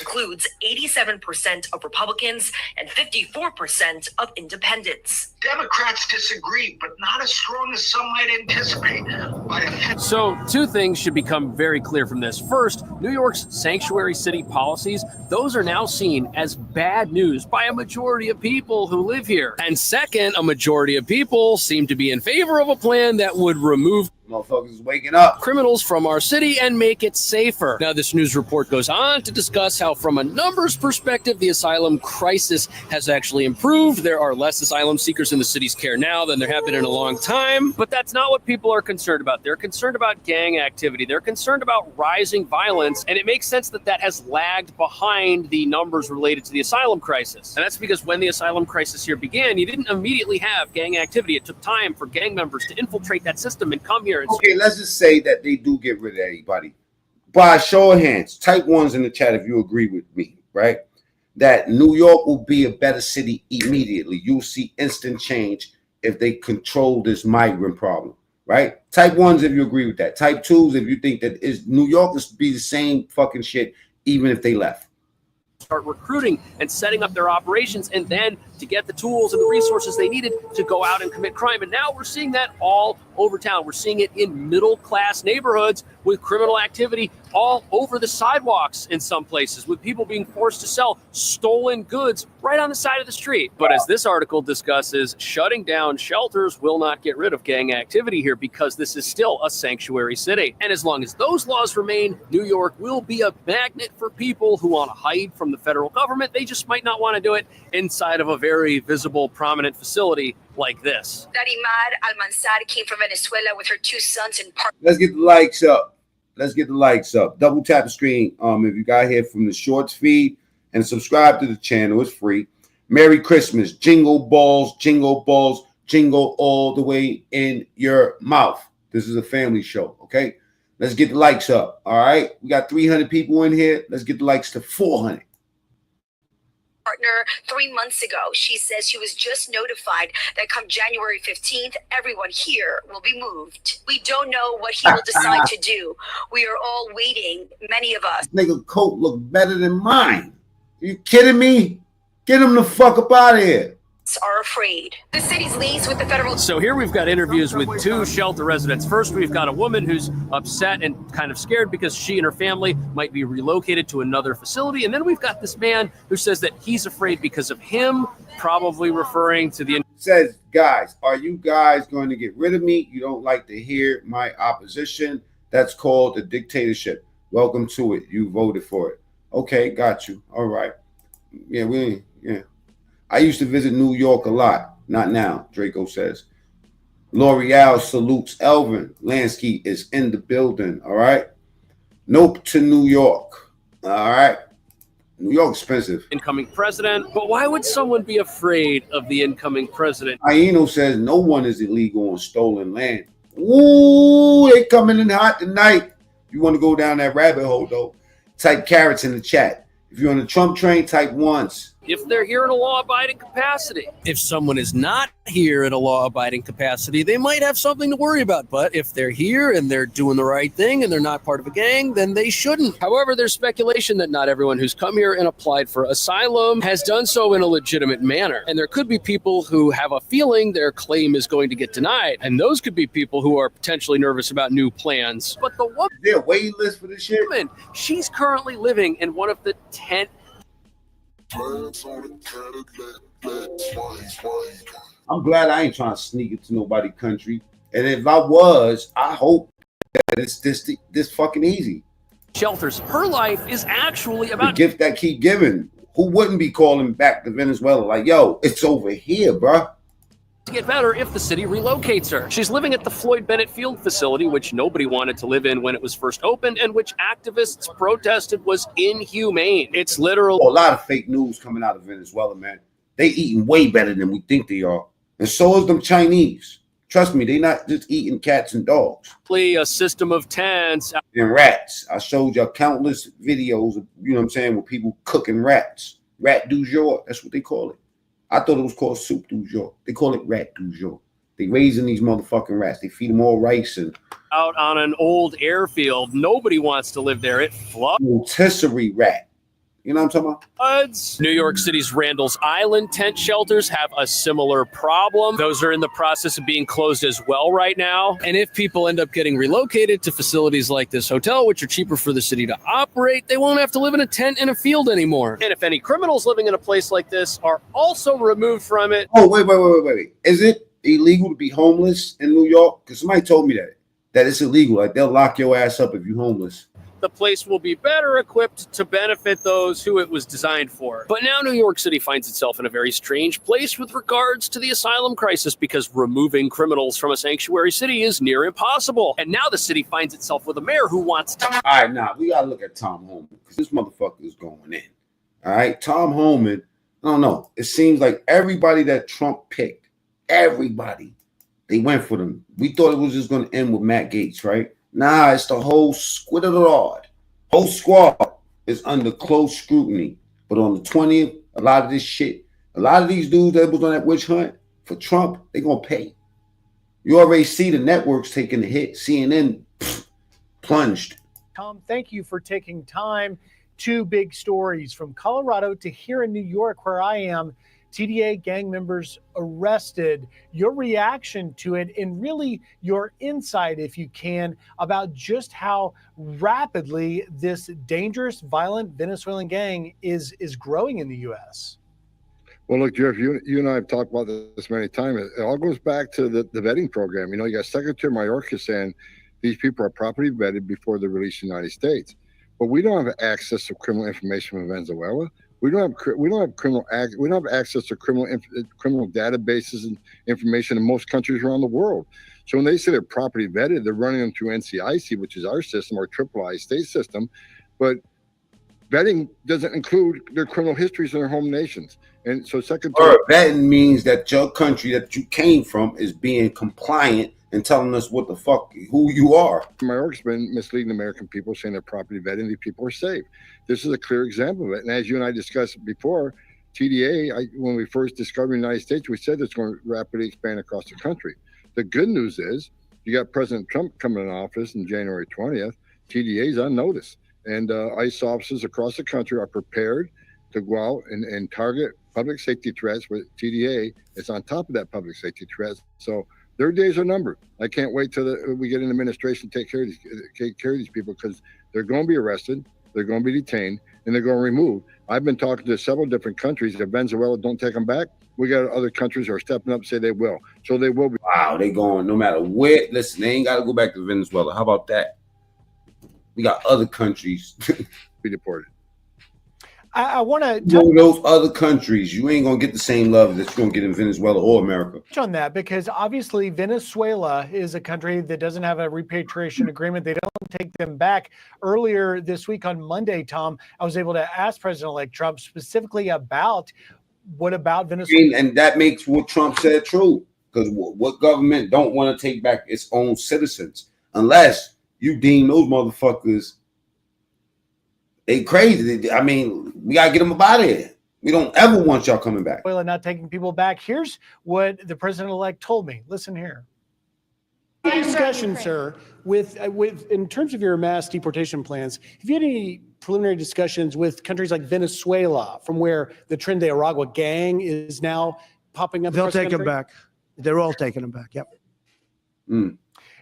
includes 87% of Republicans and 54% of independents.
Democrats disagree, but not as strong as some might anticipate.
So, two things should become very clear from this. First, New York's sanctuary city policies, those are now seen as bad news by a majority of people who live here. And second, a majority of people seem to be in favor of a plan that would remove
motherfuckers waking up
criminals from our city and make it safer. Now, this news report goes on to discuss how, from a numbers perspective, the asylum crisis has actually improved. There are less asylum seekers in the city's care now than there have been in a long time. But that's not what people are concerned about. They're concerned about gang activity. They're concerned about rising violence. And it makes sense that that has lagged behind the numbers related to the asylum crisis. And that's because when the asylum crisis here began, you didn't immediately have gang activity. It took time for gang members to infiltrate that system and come here.
Okay, let's just say that they do get rid of anybody. By a show of hands, type ones in the chat if you agree with me, right? That New York will be a better city immediately. You'll see instant change if they control this migrant problem, right? Type ones if you agree with that. Type twos if you think that New York will be the same fucking shit even if they left.
Start recruiting and setting up their operations, and then to get the tools and the resources they needed to go out and commit crime. And now we're seeing that all over town. We're seeing it in middle-class neighborhoods with criminal activity all over the sidewalks in some places, with people being forced to sell stolen goods right on the side of the street. But as this article discusses, shutting down shelters will not get rid of gang activity here because this is still a sanctuary city. And as long as those laws remain, New York will be a magnet for people who want to hide from the federal government. They just might not want to do it inside of a very visible, prominent facility like this.
Darimar Almanzar came from Venezuela with her 2 sons in part.
Let's get the likes up. Let's get the likes up. Double tap the screen if you got here from the shorts feed, and subscribe to the channel. It's free. Merry Christmas. Jingle balls, jingle all the way in your mouth. This is a family show, okay? Let's get the likes up, all right? We got 300 people in here. Let's get the likes to 400.
Partner 3 months ago. She says she was just notified that come January 15th, everyone here will be moved. We don't know what he will decide to do. We are all waiting, many of us.
Nigga coat look better than mine. Are you kidding me? Get him the fuck up out of here.
afraid. The city's lease with the federal...
So here we've got interviews with two shelter residents. First, we've got a woman who's upset and kind of scared because she and her family might be relocated to another facility. And then we've got this man who says that he's afraid because of him, probably referring to the...
Says, guys, are you guys going to get rid of me? You don't like to hear my opposition? That's called a dictatorship. Welcome to it. You voted for it. Okay, got you. All right. Yeah. I used to visit New York a lot. Not now, Draco says. L'Oreal salutes Elvin. Lansky is in the building. All right. Nope to New York. All right. New York expensive.
Incoming president. But why would someone be afraid of the incoming president?
Aino says no one is illegal on stolen land. Ooh, they coming in hot tonight. You want to go down that rabbit hole, though, type carrots in the chat. If you're on the Trump train, type ones.
If they're here in a law-abiding capacity. If someone is not here in a law-abiding capacity, they might have something to worry about. But if they're here and they're doing the right thing and they're not part of a gang, then they shouldn't. However, there's speculation that not everyone who's come here and applied for asylum has done so in a legitimate manner. And there could be people who have a feeling their claim is going to get denied. And those could be people who are potentially nervous about new plans. But the woman...
Is there a waiting list for this shit?
She's currently living in one of the 10...
I'm glad I ain't trying to sneak into nobody's country. And if I was, I hope that it's this fucking easy.
Shelters. Her life is actually about...
The gift that keep giving. Who wouldn't be calling back to Venezuela like, yo, it's over here, bruh.
To get better if the city relocates her. She's living at the Floyd Bennett Field facility, which nobody wanted to live in when it was first opened and which activists protested was inhumane. It's literal.
A lot of fake news coming out of Venezuela, man. They eating way better than we think they are. And so is them Chinese. Trust me, they not just eating cats and dogs.
A system of tents.
And rats. I showed y'all countless videos of, you know what I'm saying, with people cooking rats. Rat du jour, that's what they call it. I thought it was called soup du jour. They call it rat du jour. They raising these motherfucking rats. They feed them all rice and...
Out on an old airfield. Nobody wants to live there. It floods.
Rotisserie rat. You know what I'm talking about?
New York City's Randall's Island tent shelters have a similar problem. Those are in the process of being closed as well right now. And if people end up getting relocated to facilities like this hotel, which are cheaper for the city to operate, they won't have to live in a tent in a field anymore. And if any criminals living in a place like this are also removed from it...
Oh, wait. Is it illegal to be homeless in New York? Because somebody told me that it's illegal. Like, they'll lock your ass up if you're homeless.
The place will be better equipped to benefit those who it was designed for. But now New York City finds itself in a very strange place with regards to the asylum crisis because removing criminals from a sanctuary city is near impossible. And now the city finds itself with a mayor who wants to...
All right, now, we got to look at Tom Homan because this motherfucker is going in. All right, Tom Homan, I don't know. It seems like everybody that Trump picked, everybody, they went for them. We thought it was just going to end with Matt Gaetz, right? Nah, it's the whole squid of the rod. Whole squad is under close scrutiny. But on the 20th, a lot of this shit, a lot of these dudes that was on that witch hunt for Trump, they gonna pay. You already see the networks taking the hit. CNN plunged.
Tom, thank you for taking time. Two big stories from Colorado to here in New York, where I am. TDA gang members arrested. Your reaction to it and really your insight, if you can, about just how rapidly this dangerous, violent Venezuelan gang is growing in the U.S.
Well, look, Jeff, you and I have talked about this many times. It all goes back to the vetting program. You know, you got Secretary Mayorkas saying these people are properly vetted before they're released in the United States. But we don't have access to criminal information from Venezuela. We don't have access to criminal databases and information in most countries around the world. So when they say they're properly vetted, they're running them through NCIC, which is our system, our III state system. But vetting doesn't include their criminal histories in their home nations. And so Secretary...
vetting means that your country that you came from is being compliant and telling us what the fuck, who you are.
Mayorkas been misleading the American people, saying they're properly vetted, these people are safe. This is a clear example of it. And as you and I discussed before, TDA, when we first discovered the United States, we said it's going to rapidly expand across the country. The good news is you got President Trump coming in office on January 20th. TDA is on notice. And ICE officers across the country are prepared to go out and target public safety threats with TDA. It's on top of that public safety threat. So their days are numbered. I can't wait till we get an administration to take care of these people, because they're going to be arrested, they're going to be detained, and they're going to remove. I've been talking to several different countries. If Venezuela don't take them back, we got other countries who are stepping up and say they will. So they will be.
Wow, they going no matter where. Listen, they ain't got to go back to Venezuela. How about that? We got other countries
be deported.
I want to
those other countries. You ain't gonna get the same love that you're gonna get in Venezuela or America.
touch on that, because obviously Venezuela is a country that doesn't have a repatriation agreement. They don't take them back. Earlier this week on Monday, Tom, I was able to ask President-elect Trump specifically about what about Venezuela,
and that makes what Trump said true. Because what government don't want to take back its own citizens unless you deem those motherfuckers they crazy. I mean, we gotta get them up out of here. We don't ever want y'all coming back.
Not taking people back. Here's what the president-elect told me. Listen here. Discussion, sir, with in terms of your mass deportation plans, have you had any preliminary discussions with countries like Venezuela, from where the Tren de Aragua gang is now popping up?
They'll take them back. They're all taking them back. Yep.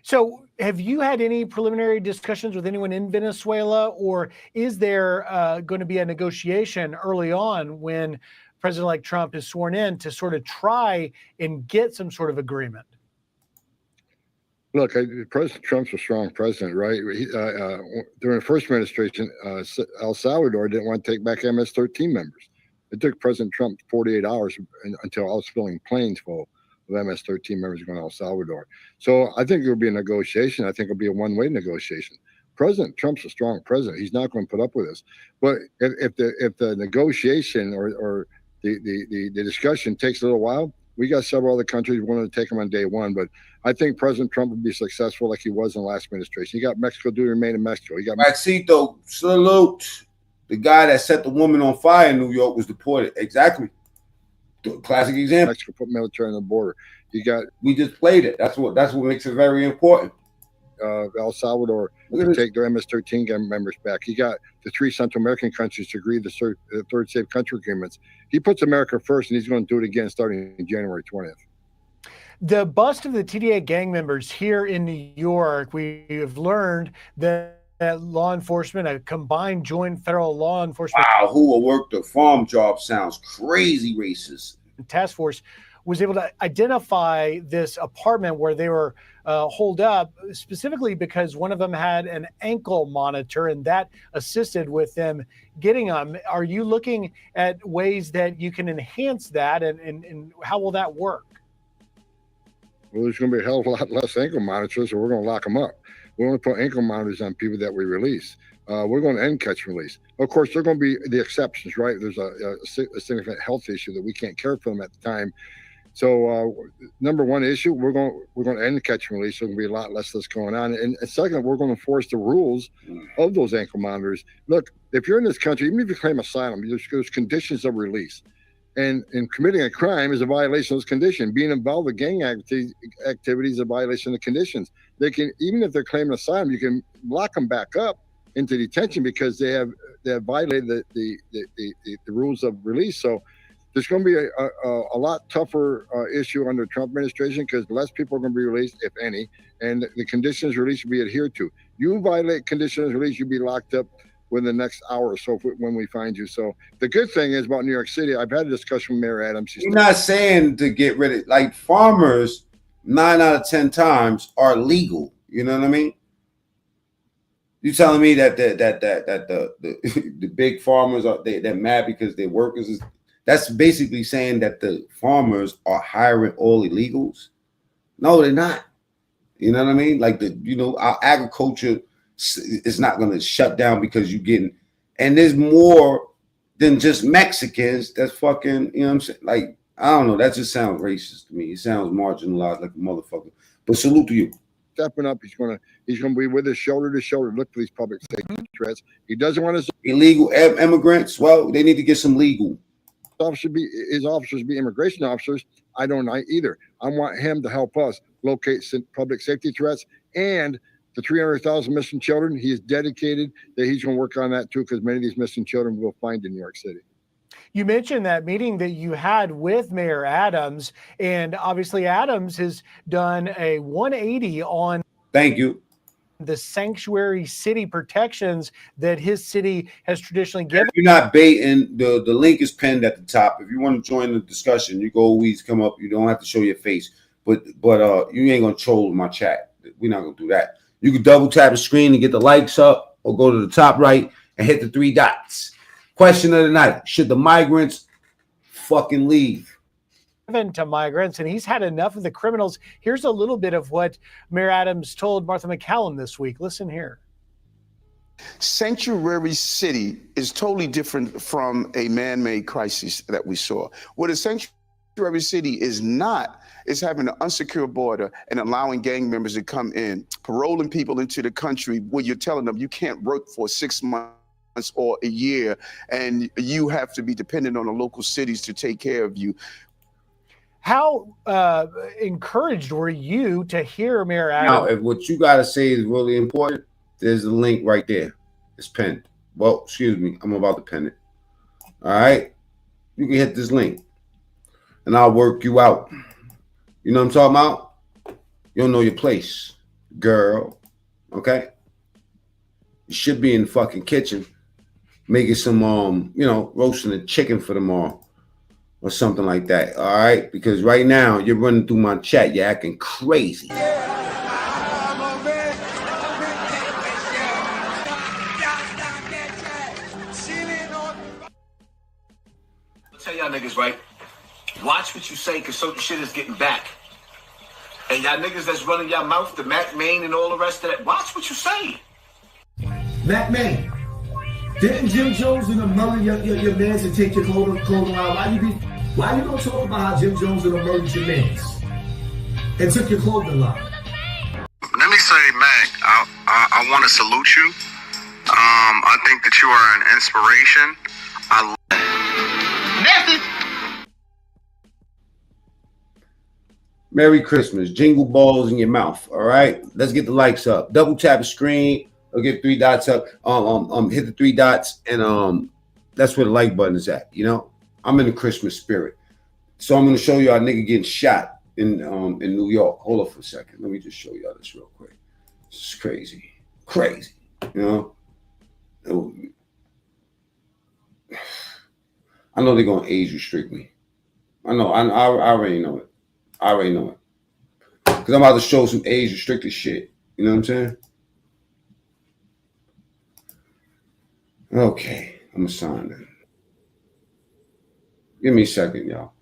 So have you had any preliminary discussions with anyone in Venezuela, or is there going to be a negotiation early on when President-elect Trump is sworn in to sort of try and get some sort of agreement?
Look, President Trump's a strong president, right? During the first administration, El Salvador didn't want to take back MS-13 members. It took President Trump 48 hours until I was filling planes full of MS-13 members going to El Salvador. So I think it'll be a negotiation. I think it'll be a one-way negotiation. President Trump's a strong president. He's not going to put up with this. But if the negotiation or the discussion takes a little while, we got several other countries wanting to take them on day one. But I think President Trump will be successful like he was in the last administration. He got Mexico to remain in Mexico. He got
Maxito, salute. The guy that set the woman on fire in New York was deported. Exactly. Classic example.
Mexico put military on the border. You got.
We just played it. That's what makes it very important.
El Salvador to take their MS-13 gang members back. He got the 3 Central American countries to agree to the third safe country agreements. He puts America first, and he's going to do it again starting January 20th.
The bust of the TDA gang members here in New York, we have learned that law enforcement, a combined joint federal law enforcement.
Wow, who will work the farm job sounds crazy racist.
Task force was able to identify this apartment where they were holed up, specifically because one of them had an ankle monitor, and that assisted with them getting them. Are you looking at ways that you can enhance that, and how will that work?
Well, there's going to be a hell of a lot less ankle monitors, so we're going to lock them up. We only put ankle monitors on people that we release. We're going to end catch and release. Of course, there are going to be the exceptions, right? There's a significant health issue that we can't care for them at the time. So number one issue, we're going to end catch and release. So there's going to be a lot less that's going on. And second, we're going to enforce the rules of those ankle monitors. Look, if you're in this country, even if you claim asylum, there's conditions of release. And committing a crime is a violation of those conditions. Being involved with gang activities is a violation of the conditions. They can, even if they're claiming asylum, you can lock them back up into detention because they have violated the rules of release. So there's going to be a lot tougher issue under the Trump administration because less people are going to be released, if any, and the conditions of release will be adhered to. You violate conditions of release, you'll be locked up within the next hour or so when we find you. So the good thing is about New York City, I've had a discussion with Mayor Adams.
You're not saying to get rid of, like, farmers 9 out of 10 times are legal. You know what I mean? You telling me that the big farmers are they're mad because their workers is, that's basically saying that the farmers are hiring all illegals? No, they're not. You know what I mean? Like our agriculture is not going to shut down because you're getting, and there's more than just Mexicans that's fucking, you know what I'm saying? Like, I don't know. That just sounds racist to me. It sounds marginalized like a motherfucker. But salute to you.
Stepping up, he's gonna be with us shoulder to shoulder. Look for these public safety threats. He doesn't want his
illegal immigrants. Well, they need to get some legal.
His officers be immigration officers. I don't know either. I want him to help us locate public safety threats and the 300,000 missing children. He is dedicated that he's going to work on that too, because many of these missing children we'll find in New York City.
You mentioned that meeting that you had with Mayor Adams, and obviously Adams has done a 180 on
Thank you.
the sanctuary city protections that his city has traditionally given.
If you're not baiting, the link is pinned at the top. If you want to join the discussion, you can always come up. You don't have to show your face, but you ain't gonna troll my chat. We're not gonna do that. You can double tap the screen to get the likes up, or go to the top right and hit the 3 dots. Question of the night: should the migrants fucking leave?
To migrants, and he's had enough of the criminals. Here's a little bit of what Mayor Adams told Martha McCallum this week. Listen here.
Sanctuary city is totally different from a man-made crisis that we saw. What a sanctuary city is not is having an unsecure border and allowing gang members to come in, paroling people into the country where you're telling them you can't work for 6 months or a year, and you have to be dependent on the local cities to take care of you.
How encouraged were you to hear Mayor Adams?
Now, if what you got to say is really important, there's a link right there. It's pinned. Well, excuse me. I'm about to pin it. All right. You can hit this link, and I'll work you out. You know what I'm talking about? You don't know your place, girl. Okay? You should be in the fucking kitchen making some, roasting a chicken for tomorrow. Or something like that, all right? Because right now, you're running through my chat. You're acting crazy.
I'll tell y'all niggas, right? Watch what you say, because certain shit is getting back. And y'all niggas that's running y'all mouth, the Mac Main and all the rest of that, watch what you say.
Mac Main, didn't Jim Jones and them murder your mans and take your clothing out? Why you gonna talk about how Jim Jones and them murdered your mans and took your clothing line?
Let me say, Mac, I want to salute you. I think that you are an inspiration.
Merry Christmas. Jingle balls in your mouth. All right. Let's get the likes up. Double tap the screen. Or get 3 dots up. Hit the 3 dots, and that's where the like button is at. You know, I'm in the Christmas spirit, so I'm gonna show y'all a nigga getting shot in New York. Hold up for a second. Let me just show y'all this real quick. This is crazy, crazy. You know, I know they're gonna age restrict me. I know. I already know it. I already know it. Because I'm about to show some age restricted shit. You know what I'm saying? Okay, I'm gonna sign it. Give me a second, y'all.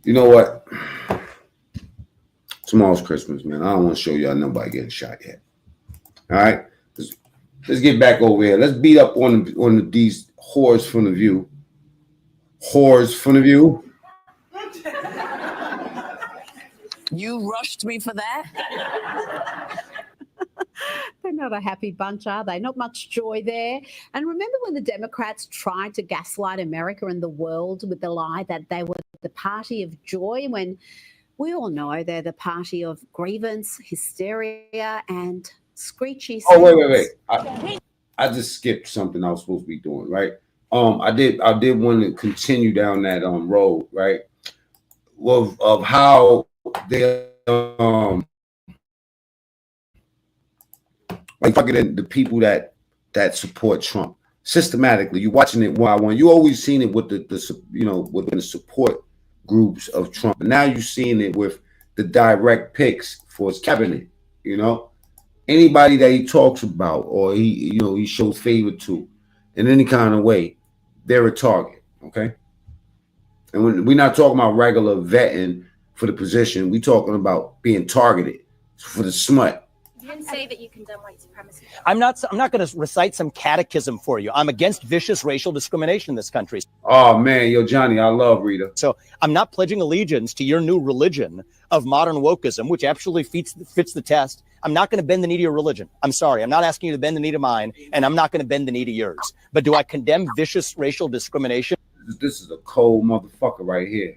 You know what? Tomorrow's Christmas, man. I don't want to show y'all nobody getting shot yet. All right, let's get back over here. Let's beat up on these whores from the view. Whores from the view.
You rushed me for that?
They're not a happy bunch, are they? Not much joy there. And remember when the Democrats tried to gaslight America and the world with the lie that they were the party of joy, when we all know they're the party of grievance, hysteria, and screechy sounds.
Oh, wait. I just skipped something I was supposed to be doing, right? I did want to continue down that road, right? Of how they like fucking the people that support Trump systematically. You're watching it one by one. You always seen it with within the support groups of Trump. And now you're seeing it with the direct picks for his cabinet. You know, anybody that he talks about or he shows favor to in any kind of way, they're a target. Okay. And when we're not talking about regular vetting for the position, we're talking about being targeted for the smut.
You didn't say that you condemn white supremacy.
I'm not going to recite some catechism for you. I'm against vicious racial discrimination in this country.
Oh man, yo, Johnny, I love Rita.
So I'm not pledging allegiance to your new religion of modern wokeism, which actually fits the test. I'm not going to bend the knee to your religion. I'm sorry. I'm not asking you to bend the knee to mine, and I'm not going to bend the knee to yours. But do I condemn vicious racial discrimination?
This is a cold motherfucker right here.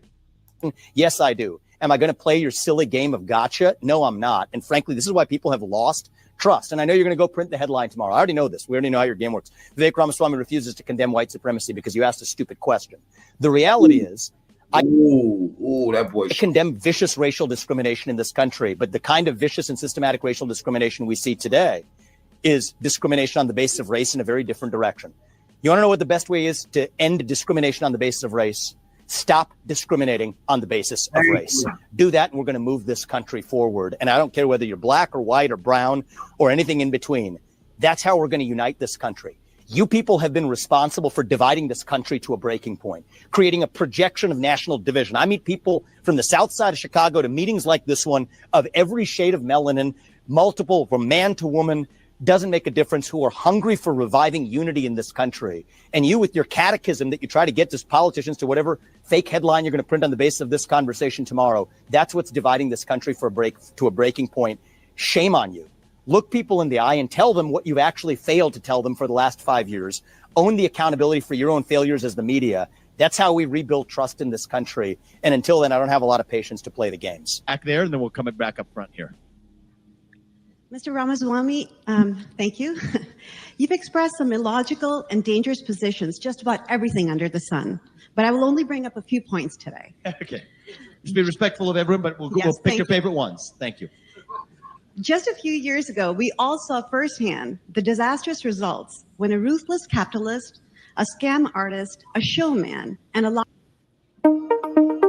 Yes, I do. Am I going to play your silly game of gotcha? No, I'm not. And frankly, this is why people have lost trust. And I know you're going to go print the headline tomorrow. I already know this. We already know how your game works. Vivek Ramaswamy refuses to condemn white supremacy because you asked a stupid question. The reality is, I condemn vicious racial discrimination in this country, but the kind of vicious and systematic racial discrimination we see today is discrimination on the basis of race in a very different direction. You want to know what the best way is to end discrimination on the basis of race? Stop discriminating on the basis of race. Do that, and we're going to move this country forward. And I don't care whether you're black or white or brown or anything in between. That's how we're going to unite this country. You people have been responsible for dividing this country to a breaking point, creating a projection of national division. I meet people from the south side of Chicago to meetings like this one of every shade of melanin, multiple, from man to woman, doesn't make a difference, who are hungry for reviving unity in this country. And you, with your catechism that you try to get to politicians to whatever fake headline you're going to print on the basis of this conversation tomorrow, that's what's dividing this country to a breaking point. Shame on you. Look people in the eye and tell them what you've actually failed to tell them for the last 5 years. Own the accountability for your own failures as the media. That's how we rebuild trust in this country. And until then, I don't have a lot of patience to play the games.
Back there, and then we'll come back up front here.
Mr. Ramaswamy, thank you. You've expressed some illogical and dangerous positions just about everything under the sun, but I will only bring up a few points today.
Okay. Just be respectful of everyone, but we'll pick your favorite ones. Thank you.
Just a few years ago, we all saw firsthand the disastrous results when a ruthless capitalist, a scam artist, a showman, and a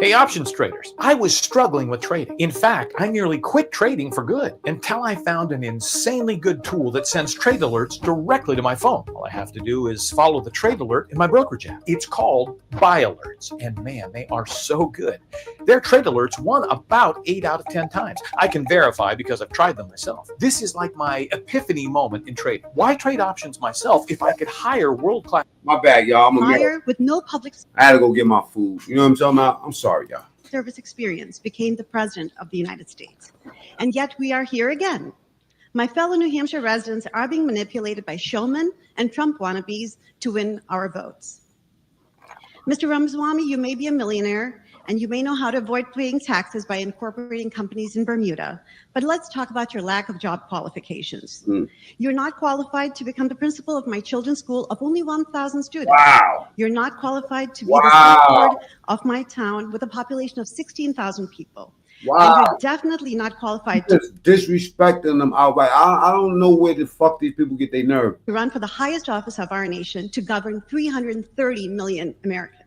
Hey, options traders. I was struggling with trading. In fact, I nearly quit trading for good until I found an insanely good tool that sends trade alerts directly to my phone. All I have to do is follow the trade alert in my brokerage app. It's called Buy Alerts, and man, they are so good. Their trade alerts won about 8 out of 10 times. I can verify because I've tried them myself. This is like my epiphany moment in trading. Why trade options myself if I could hire world-class...
My bad, y'all. I'm
buyer with no public...
I had to go get my food. You know what I'm talking about? I'm sorry, y'all.
Service experience became the president of the United States. And yet we are here again. My fellow New Hampshire residents are being manipulated by showmen and Trump wannabes to win our votes. Mr. Ramaswamy, you may be a millionaire and you may know how to avoid paying taxes by incorporating companies in Bermuda, but let's talk about your lack of job qualifications. You're not qualified to become the principal of my children's school of only 1,000 students.
Wow.
You're not qualified to be the select board of my town with a population of 16,000 people.
Wow.
And you're definitely not qualified to
Just disrespecting them outright. I don't know where the fuck these people get their nerve.
run for the highest office of our nation to govern 330 million Americans.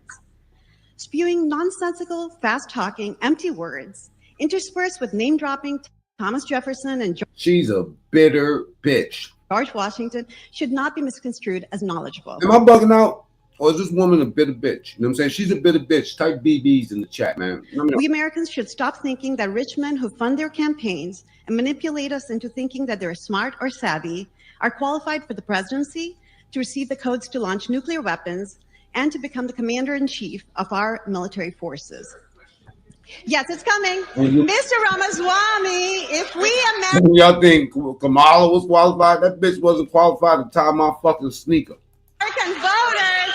Spewing nonsensical, fast-talking, empty words, interspersed with name-dropping Thomas Jefferson and
She's a bitter bitch.
George Washington, should not be misconstrued as knowledgeable.
Am I bugging out? Or is this woman a bitter bitch? You know what I'm saying? She's a bitter bitch. Type BBs in the chat, man.
We Americans should stop thinking that rich men who fund their campaigns and manipulate us into thinking that they're smart or savvy are qualified for the presidency, to receive the codes to launch nuclear weapons, and to become the commander-in-chief of our military forces. Yes, it's coming. Mr. Ramaswamy, if we Americans...
Y'all think Kamala was qualified? That bitch wasn't qualified to tie my fucking sneaker.
Voters,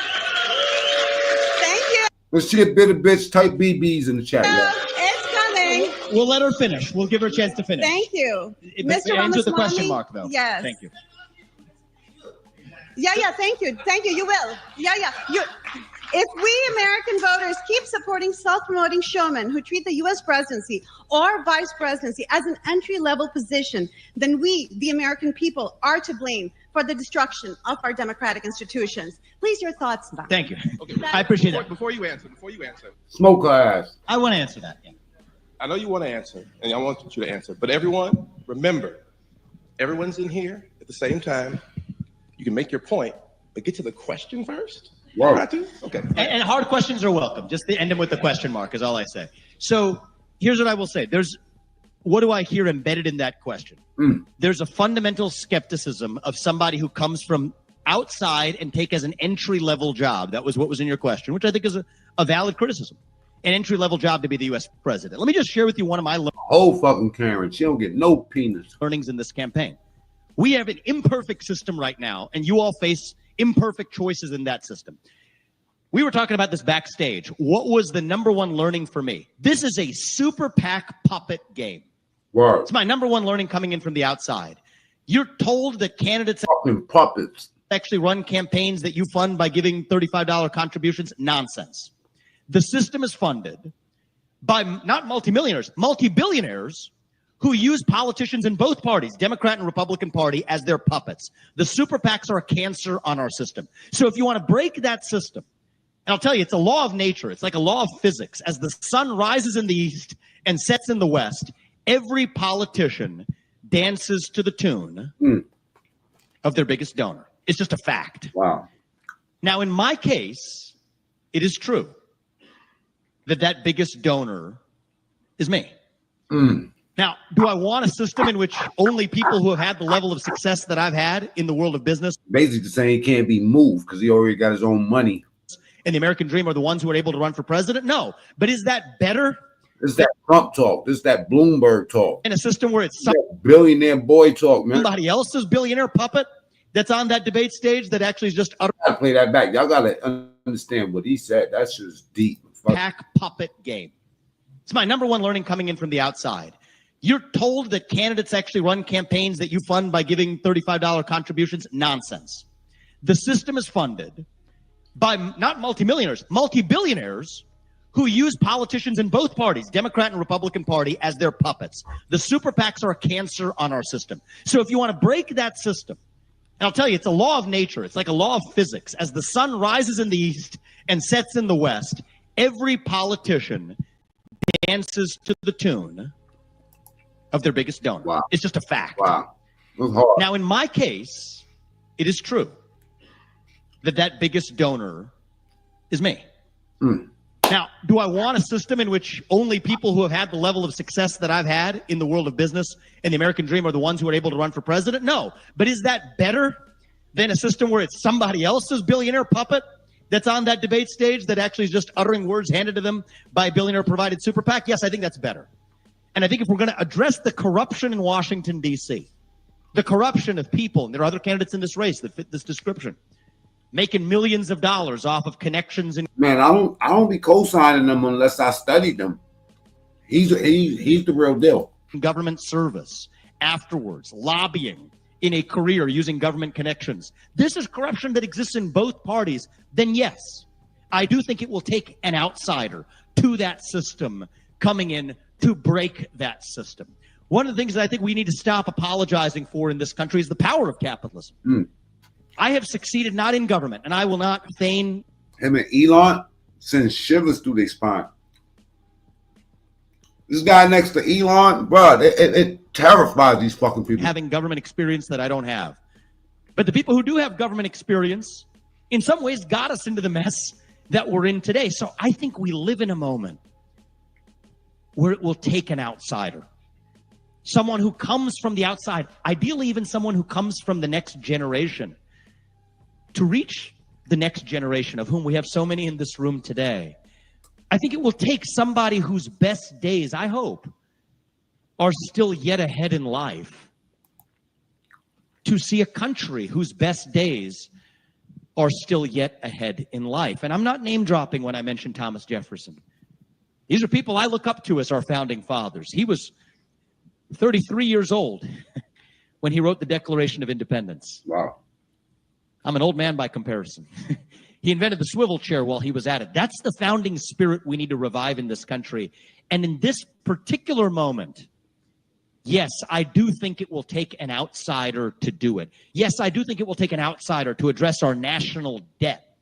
thank you.
Let's see a bitter bitch. Type BBs in the chat, y'all.
It's coming.
We'll let her finish. We'll give her a chance to finish.
Thank you.
Mr. Answer the question mark, though.
Yes.
Thank you.
Yeah, thank you. Thank you. You will. If we American voters keep supporting self-promoting showmen who treat the U.S. presidency or vice presidency as an entry-level position, then we, the American people, are to blame for the destruction of our democratic institutions. Please, your thoughts, Don.
Thank you.
Okay.
I appreciate that.
Before you answer,
Smoke her ass.
I want to answer that. Yeah.
I know you want to answer, and I want you to answer. But everyone, remember, everyone's in here at the same time. You can make your point, but get to the question first.
Whoa.
Okay.
And hard questions are welcome. Just to end them with the question mark is all I say. So here's what I will say. What do I hear embedded in that question? There's a fundamental skepticism of somebody who comes from outside and take as an entry-level job. That was what was in your question, which I think is a valid criticism. An entry-level job to be the U.S. president. Let me just share with you one of my
whole fucking Karen. She don't get no penis.
Learnings in this campaign. We have an imperfect system right now, and you all face imperfect choices in that system. We were talking about this backstage. What was the number one learning for me? This is a super PAC puppet game.
Word.
It's my number one learning coming in from the outside. You're told that candidates
fucking puppets
actually run campaigns that you fund by giving $35 contributions. Nonsense. The system is funded by not multimillionaires, multi-billionaires who use politicians in both parties, Democrat and Republican Party, as their puppets. The super PACs are a cancer on our system. So if you want to break that system, and I'll tell you, it's a law of nature. It's like a law of physics. As the sun rises in the east and sets in the west, every politician dances to the tune of their biggest donor. It's just a fact.
Wow.
Now, in my case, it is true that biggest donor is me. Now, do I want a system in which only people who have had the level of success that I've had in the world of business,
basically saying he can't be moved because he already got his own money,
and the American dream are the ones who are able to run for president? No. But is that better?
This is that Trump talk. This is that Bloomberg talk.
In a system where it's
billionaire boy talk, man.
Somebody else's billionaire puppet that's on that debate stage that actually is just utter.
I play that back. Y'all gotta understand what he said. That's just deep.
PAC puppet game. It's my number one learning coming in from the outside. You're told that candidates actually run campaigns that you fund by giving $35 contributions. Nonsense. The system is funded by not multimillionaires, multi-billionaires who use politicians in both parties, Democrat and Republican Party, as their puppets. The super PACs are a cancer on our system. So if you want to break that system, and I'll tell you, it's a law of nature. It's like a law of physics. As the sun rises in the east and sets in the west, every politician dances to the tune of their biggest donor.
Wow.
It's just a fact.
Wow.
Now, in my case, it is true that biggest donor is me. Now, do I want a system in which only people who have had the level of success that I've had in the world of business and the American dream are the ones who are able to run for president? No. But is that better than a system where it's somebody else's billionaire puppet that's on that debate stage that actually is just uttering words handed to them by a billionaire-provided super PAC? Yes, I think that's better. And I think if we're going to address the corruption in Washington, D.C., the corruption of people, and there are other candidates in this race that fit this description, making millions of dollars off of connections.
Man, I don't be co-signing them unless I studied them. He's the real deal.
Government service, afterwards, lobbying in a career using government connections. This is corruption that exists in both parties. Then yes, I do think it will take an outsider to that system coming in to break that system. One of the things that I think we need to stop apologizing for in this country is the power of capitalism. I have succeeded not in government, and I will not feign.
Him and Elon send shivers through their spine. This guy next to Elon, bro, it terrifies these fucking people.
Having government experience that I don't have. But the people who do have government experience, in some ways, got us into the mess that we're in today. So I think we live in a moment where it will take an outsider. Someone who comes from the outside, ideally even someone who comes from the next generation, to reach the next generation of whom we have so many in this room today. I think it will take somebody whose best days, I hope, are still yet ahead in life to see a country whose best days are still yet ahead in life. And I'm not name dropping when I mention Thomas Jefferson. These are people I look up to as our founding fathers. He was 33 years old when he wrote the Declaration of Independence.
Wow.
I'm an old man by comparison. He invented the swivel chair while he was at it. That's the founding spirit we need to revive in this country. And in this particular moment, yes, I do think it will take an outsider to do it. Yes, I do think it will take an outsider to address our national debt.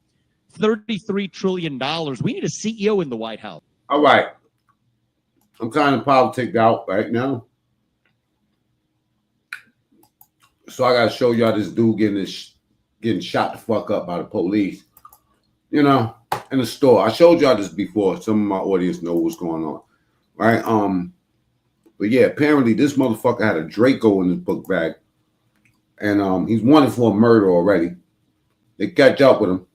$33 trillion. We need a CEO in the White House.
All right. I'm kind of politicked out right now. So I got to show y'all this dude getting shot the fuck up by the police. You know, in the store. I showed y'all this before. Some of my audience know what's going on. Right? But yeah, apparently this motherfucker had a Draco in his book bag. And he's wanted for a murder already. They catch up with him.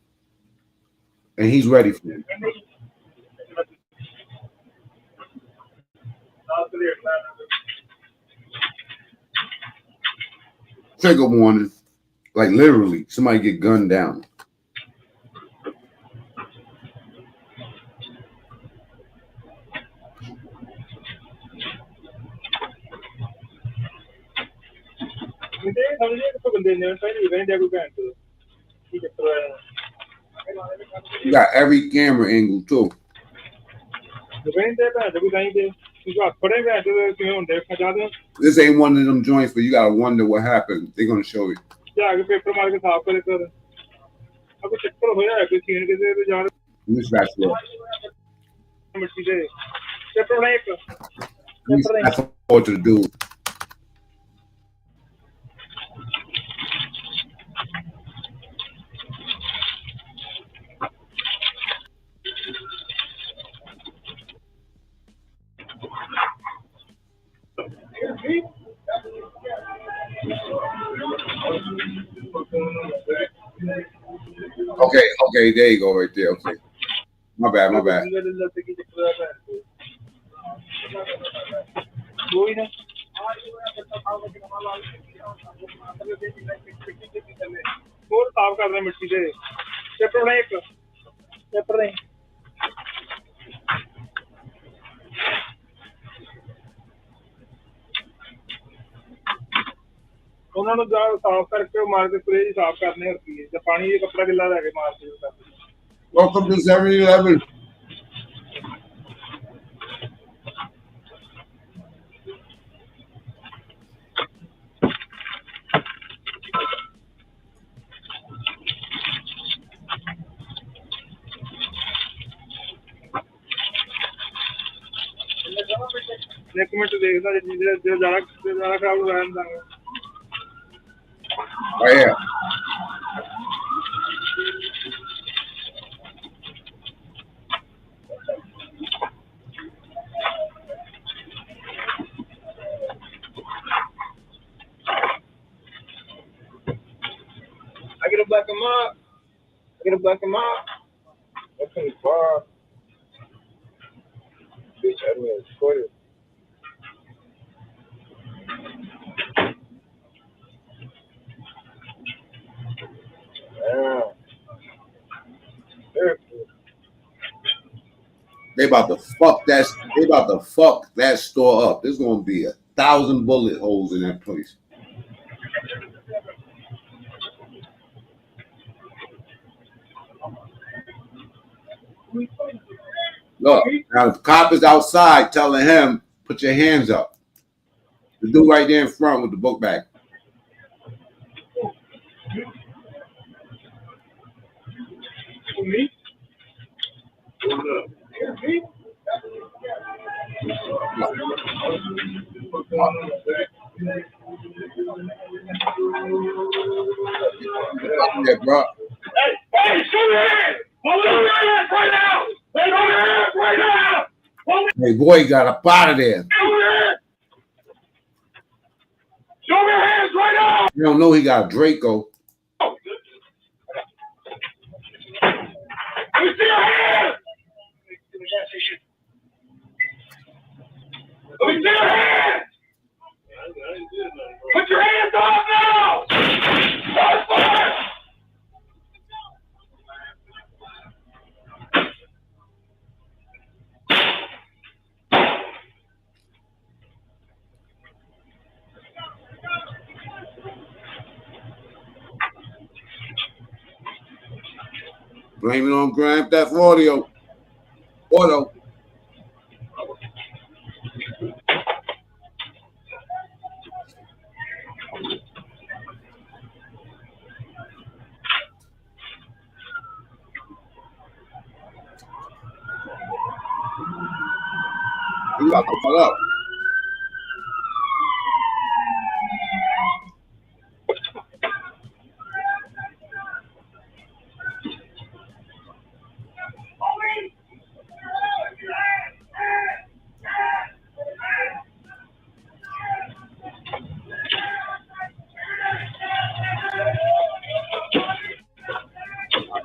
And he's ready for it. Trigger warning. Like literally, somebody get gunned down. You got every camera angle too. This ain't one of them joints where you gotta wonder what happened. They're gonna show you. This fast forward to the dude. Okay, there you go, right there. Okay, my bad.
ਉਹਨਾਂ ਨੂੰ ਜਾ ਸਾਫ਼ ਕਰਕੇ ਮਾਰ ਕੇ spray ਸਾਫ਼ ਕਰਨੇ ਹੁੰਦੀ ਹੈ ਜੇ ਪਾਣੀ ਦੇ ਕੱਪੜਾ ਗਿੱਲਾ ਲੈ ਕੇ ਮਾਰ ਕੇ
Welcome to 7-Eleven.
ਇੱਕ ਮਿੰਟ ਦੇਖਦਾ ਜੇ ਜ਼ਿਆਦਾ ਖਰਾਬ ਹੋ ਜਾਂਦਾ
Right here.
I get a black and mop. That's pretty far. Bitch, I didn't record it.
They about to fuck that store up. There's gonna be 1,000 bullet holes in that place. Look, now the cop is outside telling him, put your hands up. The dude right there in front with the book bag. Yeah, bro.
Hey, show your hands! Show your hands right now! Show your hands right now!
Hey, boy, got up out of there.
Show your hands right now!
You don't know he got a Draco.
Let me see your hands! Let me see your hands! Put your hands off now! Start fire!
Blame it on Grand Theft Auto. You got to pull up.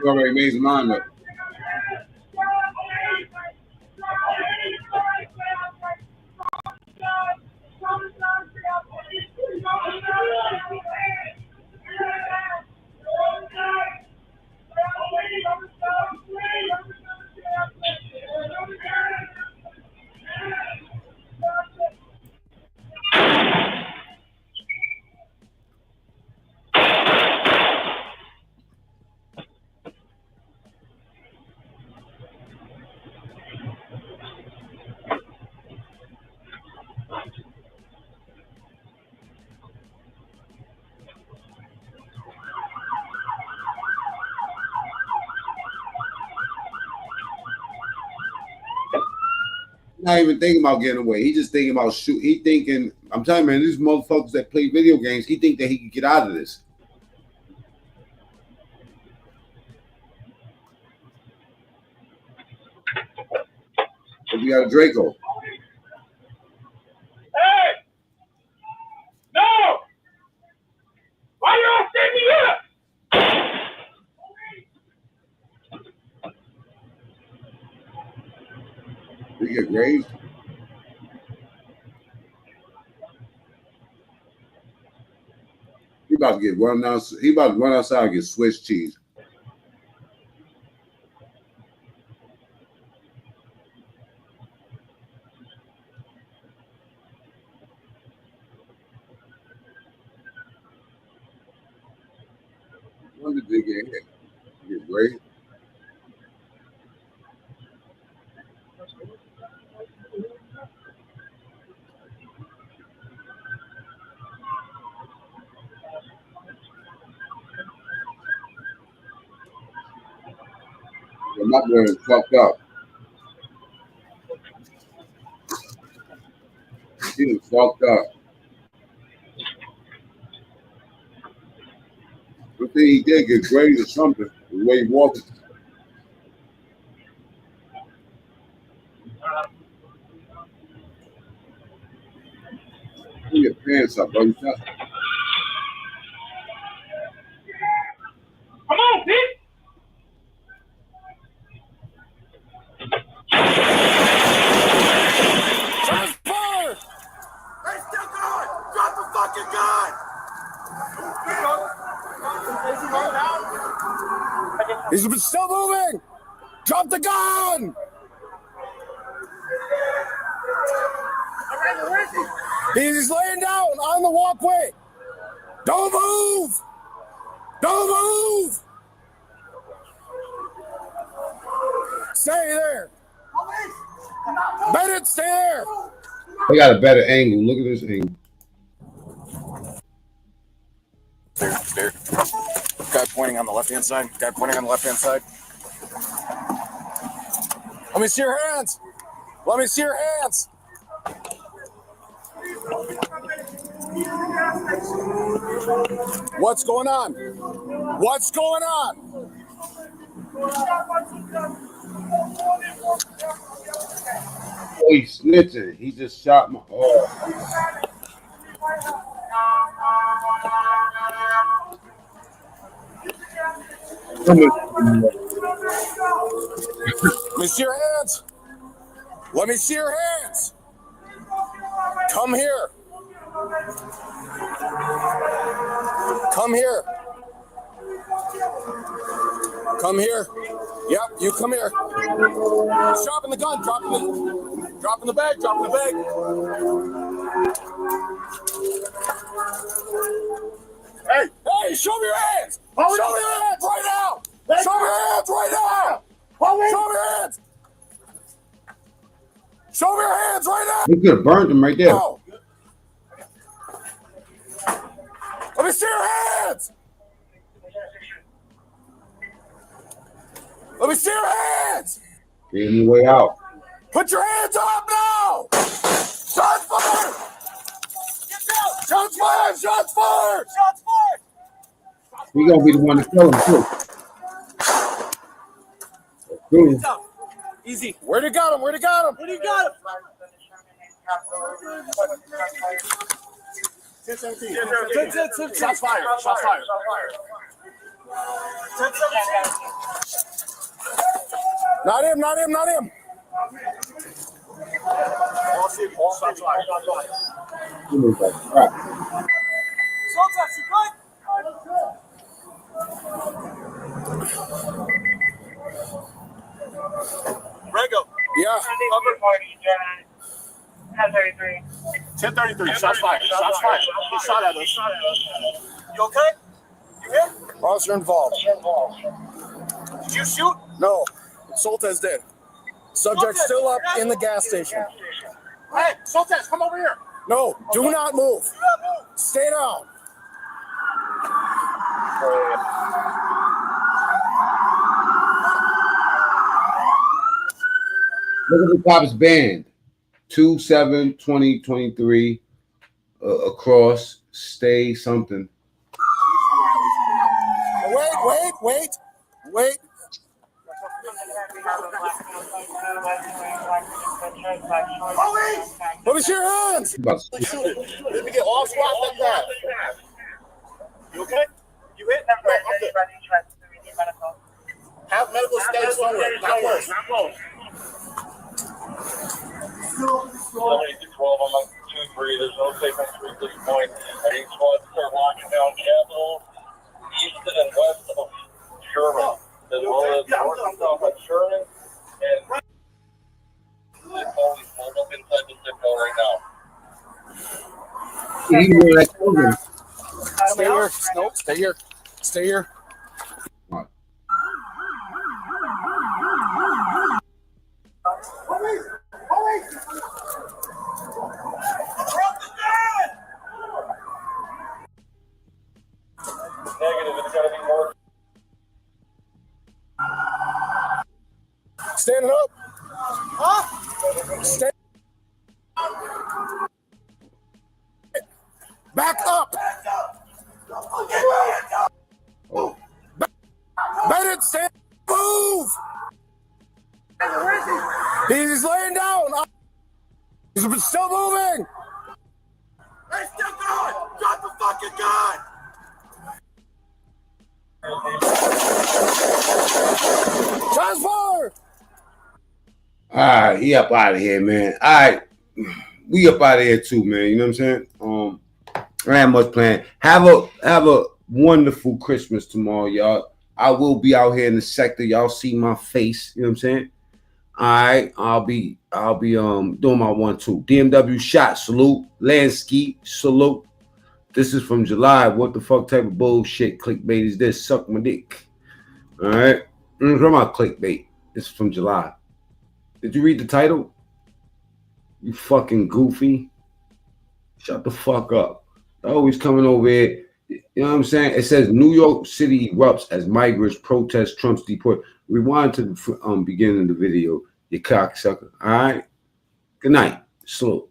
He already made his mind up. not even thinking about getting away. He just thinking about shoot. He thinking, I'm telling you, man, these motherfuckers that play video games, he think that he can get out of this. But we got a Draco.
Hey! No! Why y'all stand me up?
We get grazed. He about to get run down. He about to run outside and get Swiss cheese. When did they get hit? Get grazed. My boy is fucked up. He is fucked up. I think he did get grazed or something. The way he walked. Pull your pants up, bro.
Come on, bitch!
Shots fired! Hey, still going! Drop the fucking gun! He's still moving! Drop the gun! He's laying down on the walkway! Don't move! Don't move! Stay there! Bennett, stay there!
They got a better angle. Look at this angle.
There. Guy pointing on the left-hand side. Guy pointing on the left-hand side. Let me see your hands. Let me see your hands. What's going on? What's going on?
Oh, he's snitching. He just shot my. Oh.
Let me see your hands. Let me see your hands. Come here. Come here. Come here. Yep, you come here. He's dropping the gun. Dropping the bag. Dropping the bag. Hey, show me your hands. Show me your hands right now. Show me your hands right now. Show me your hands. Show me your hands right now.
He could have burned him right there.
No. Let me see your hands. Let me see your hands.
Gave him a way out.
Put your hands up now. Shots fired. Get down. Shots fired. Shots fired. Shots fired.
He gonna be the one to kill him too. Boom.
Easy. Where'd he got him? Where'd he got him? Where'd he got him? 10-17. Shots fired. Shots fired. Not him. Not him. Not him. Shots fired. Rego. Yeah. Cover party, 10:33. 10:33. Shots fired. Shots fired. He shot at us. You okay? You hit? Officer involved. Did you shoot? No. Soltez did. Subject still up in the gas station. Hey, Soltez, come over here. No, do not move. Stay down.
Look at the cop's band. 2/7/2023 across. Stay something.
Wait. Let me see your hands. Let me get off squat like that. You okay? You hit? No, I'm good. Have medical stay somewhere. Not close.
Somebody do 12 on 2-3. There's no safe entry at this point. Eight squads start locking down Capitol, Easton, and west of Sherman, as well as north and south of Sherman. And the police hold up inside the zip code right now.
Stay here. No, stay here. Stay here.
Negative, it's got to be more.
Standing up. Huh? Stand. Back up. Better stand. Move. He's laying down. He's still moving. Hey, still going. Drop the fucking gun. Transfer.
All right, he up out of here, man. All right, we up out of here too, man. You know what I'm saying? I ain't much planned. Have a wonderful Christmas tomorrow, y'all. I will be out here in the sector. Y'all see my face. You know what I'm saying? All right, I'll be doing my 1-2. DMW shot, salute. Lansky, salute. This is from July. What the fuck type of bullshit clickbait is this? Suck my dick. All right. What about clickbait? This is from July. Did you read the title? You fucking goofy. Shut the fuck up. Always coming over here. You know what I'm saying? It says New York City erupts as migrants protest Trump's deport. Rewind to the beginning of the video, you cocksucker. All right. Good night. Salute.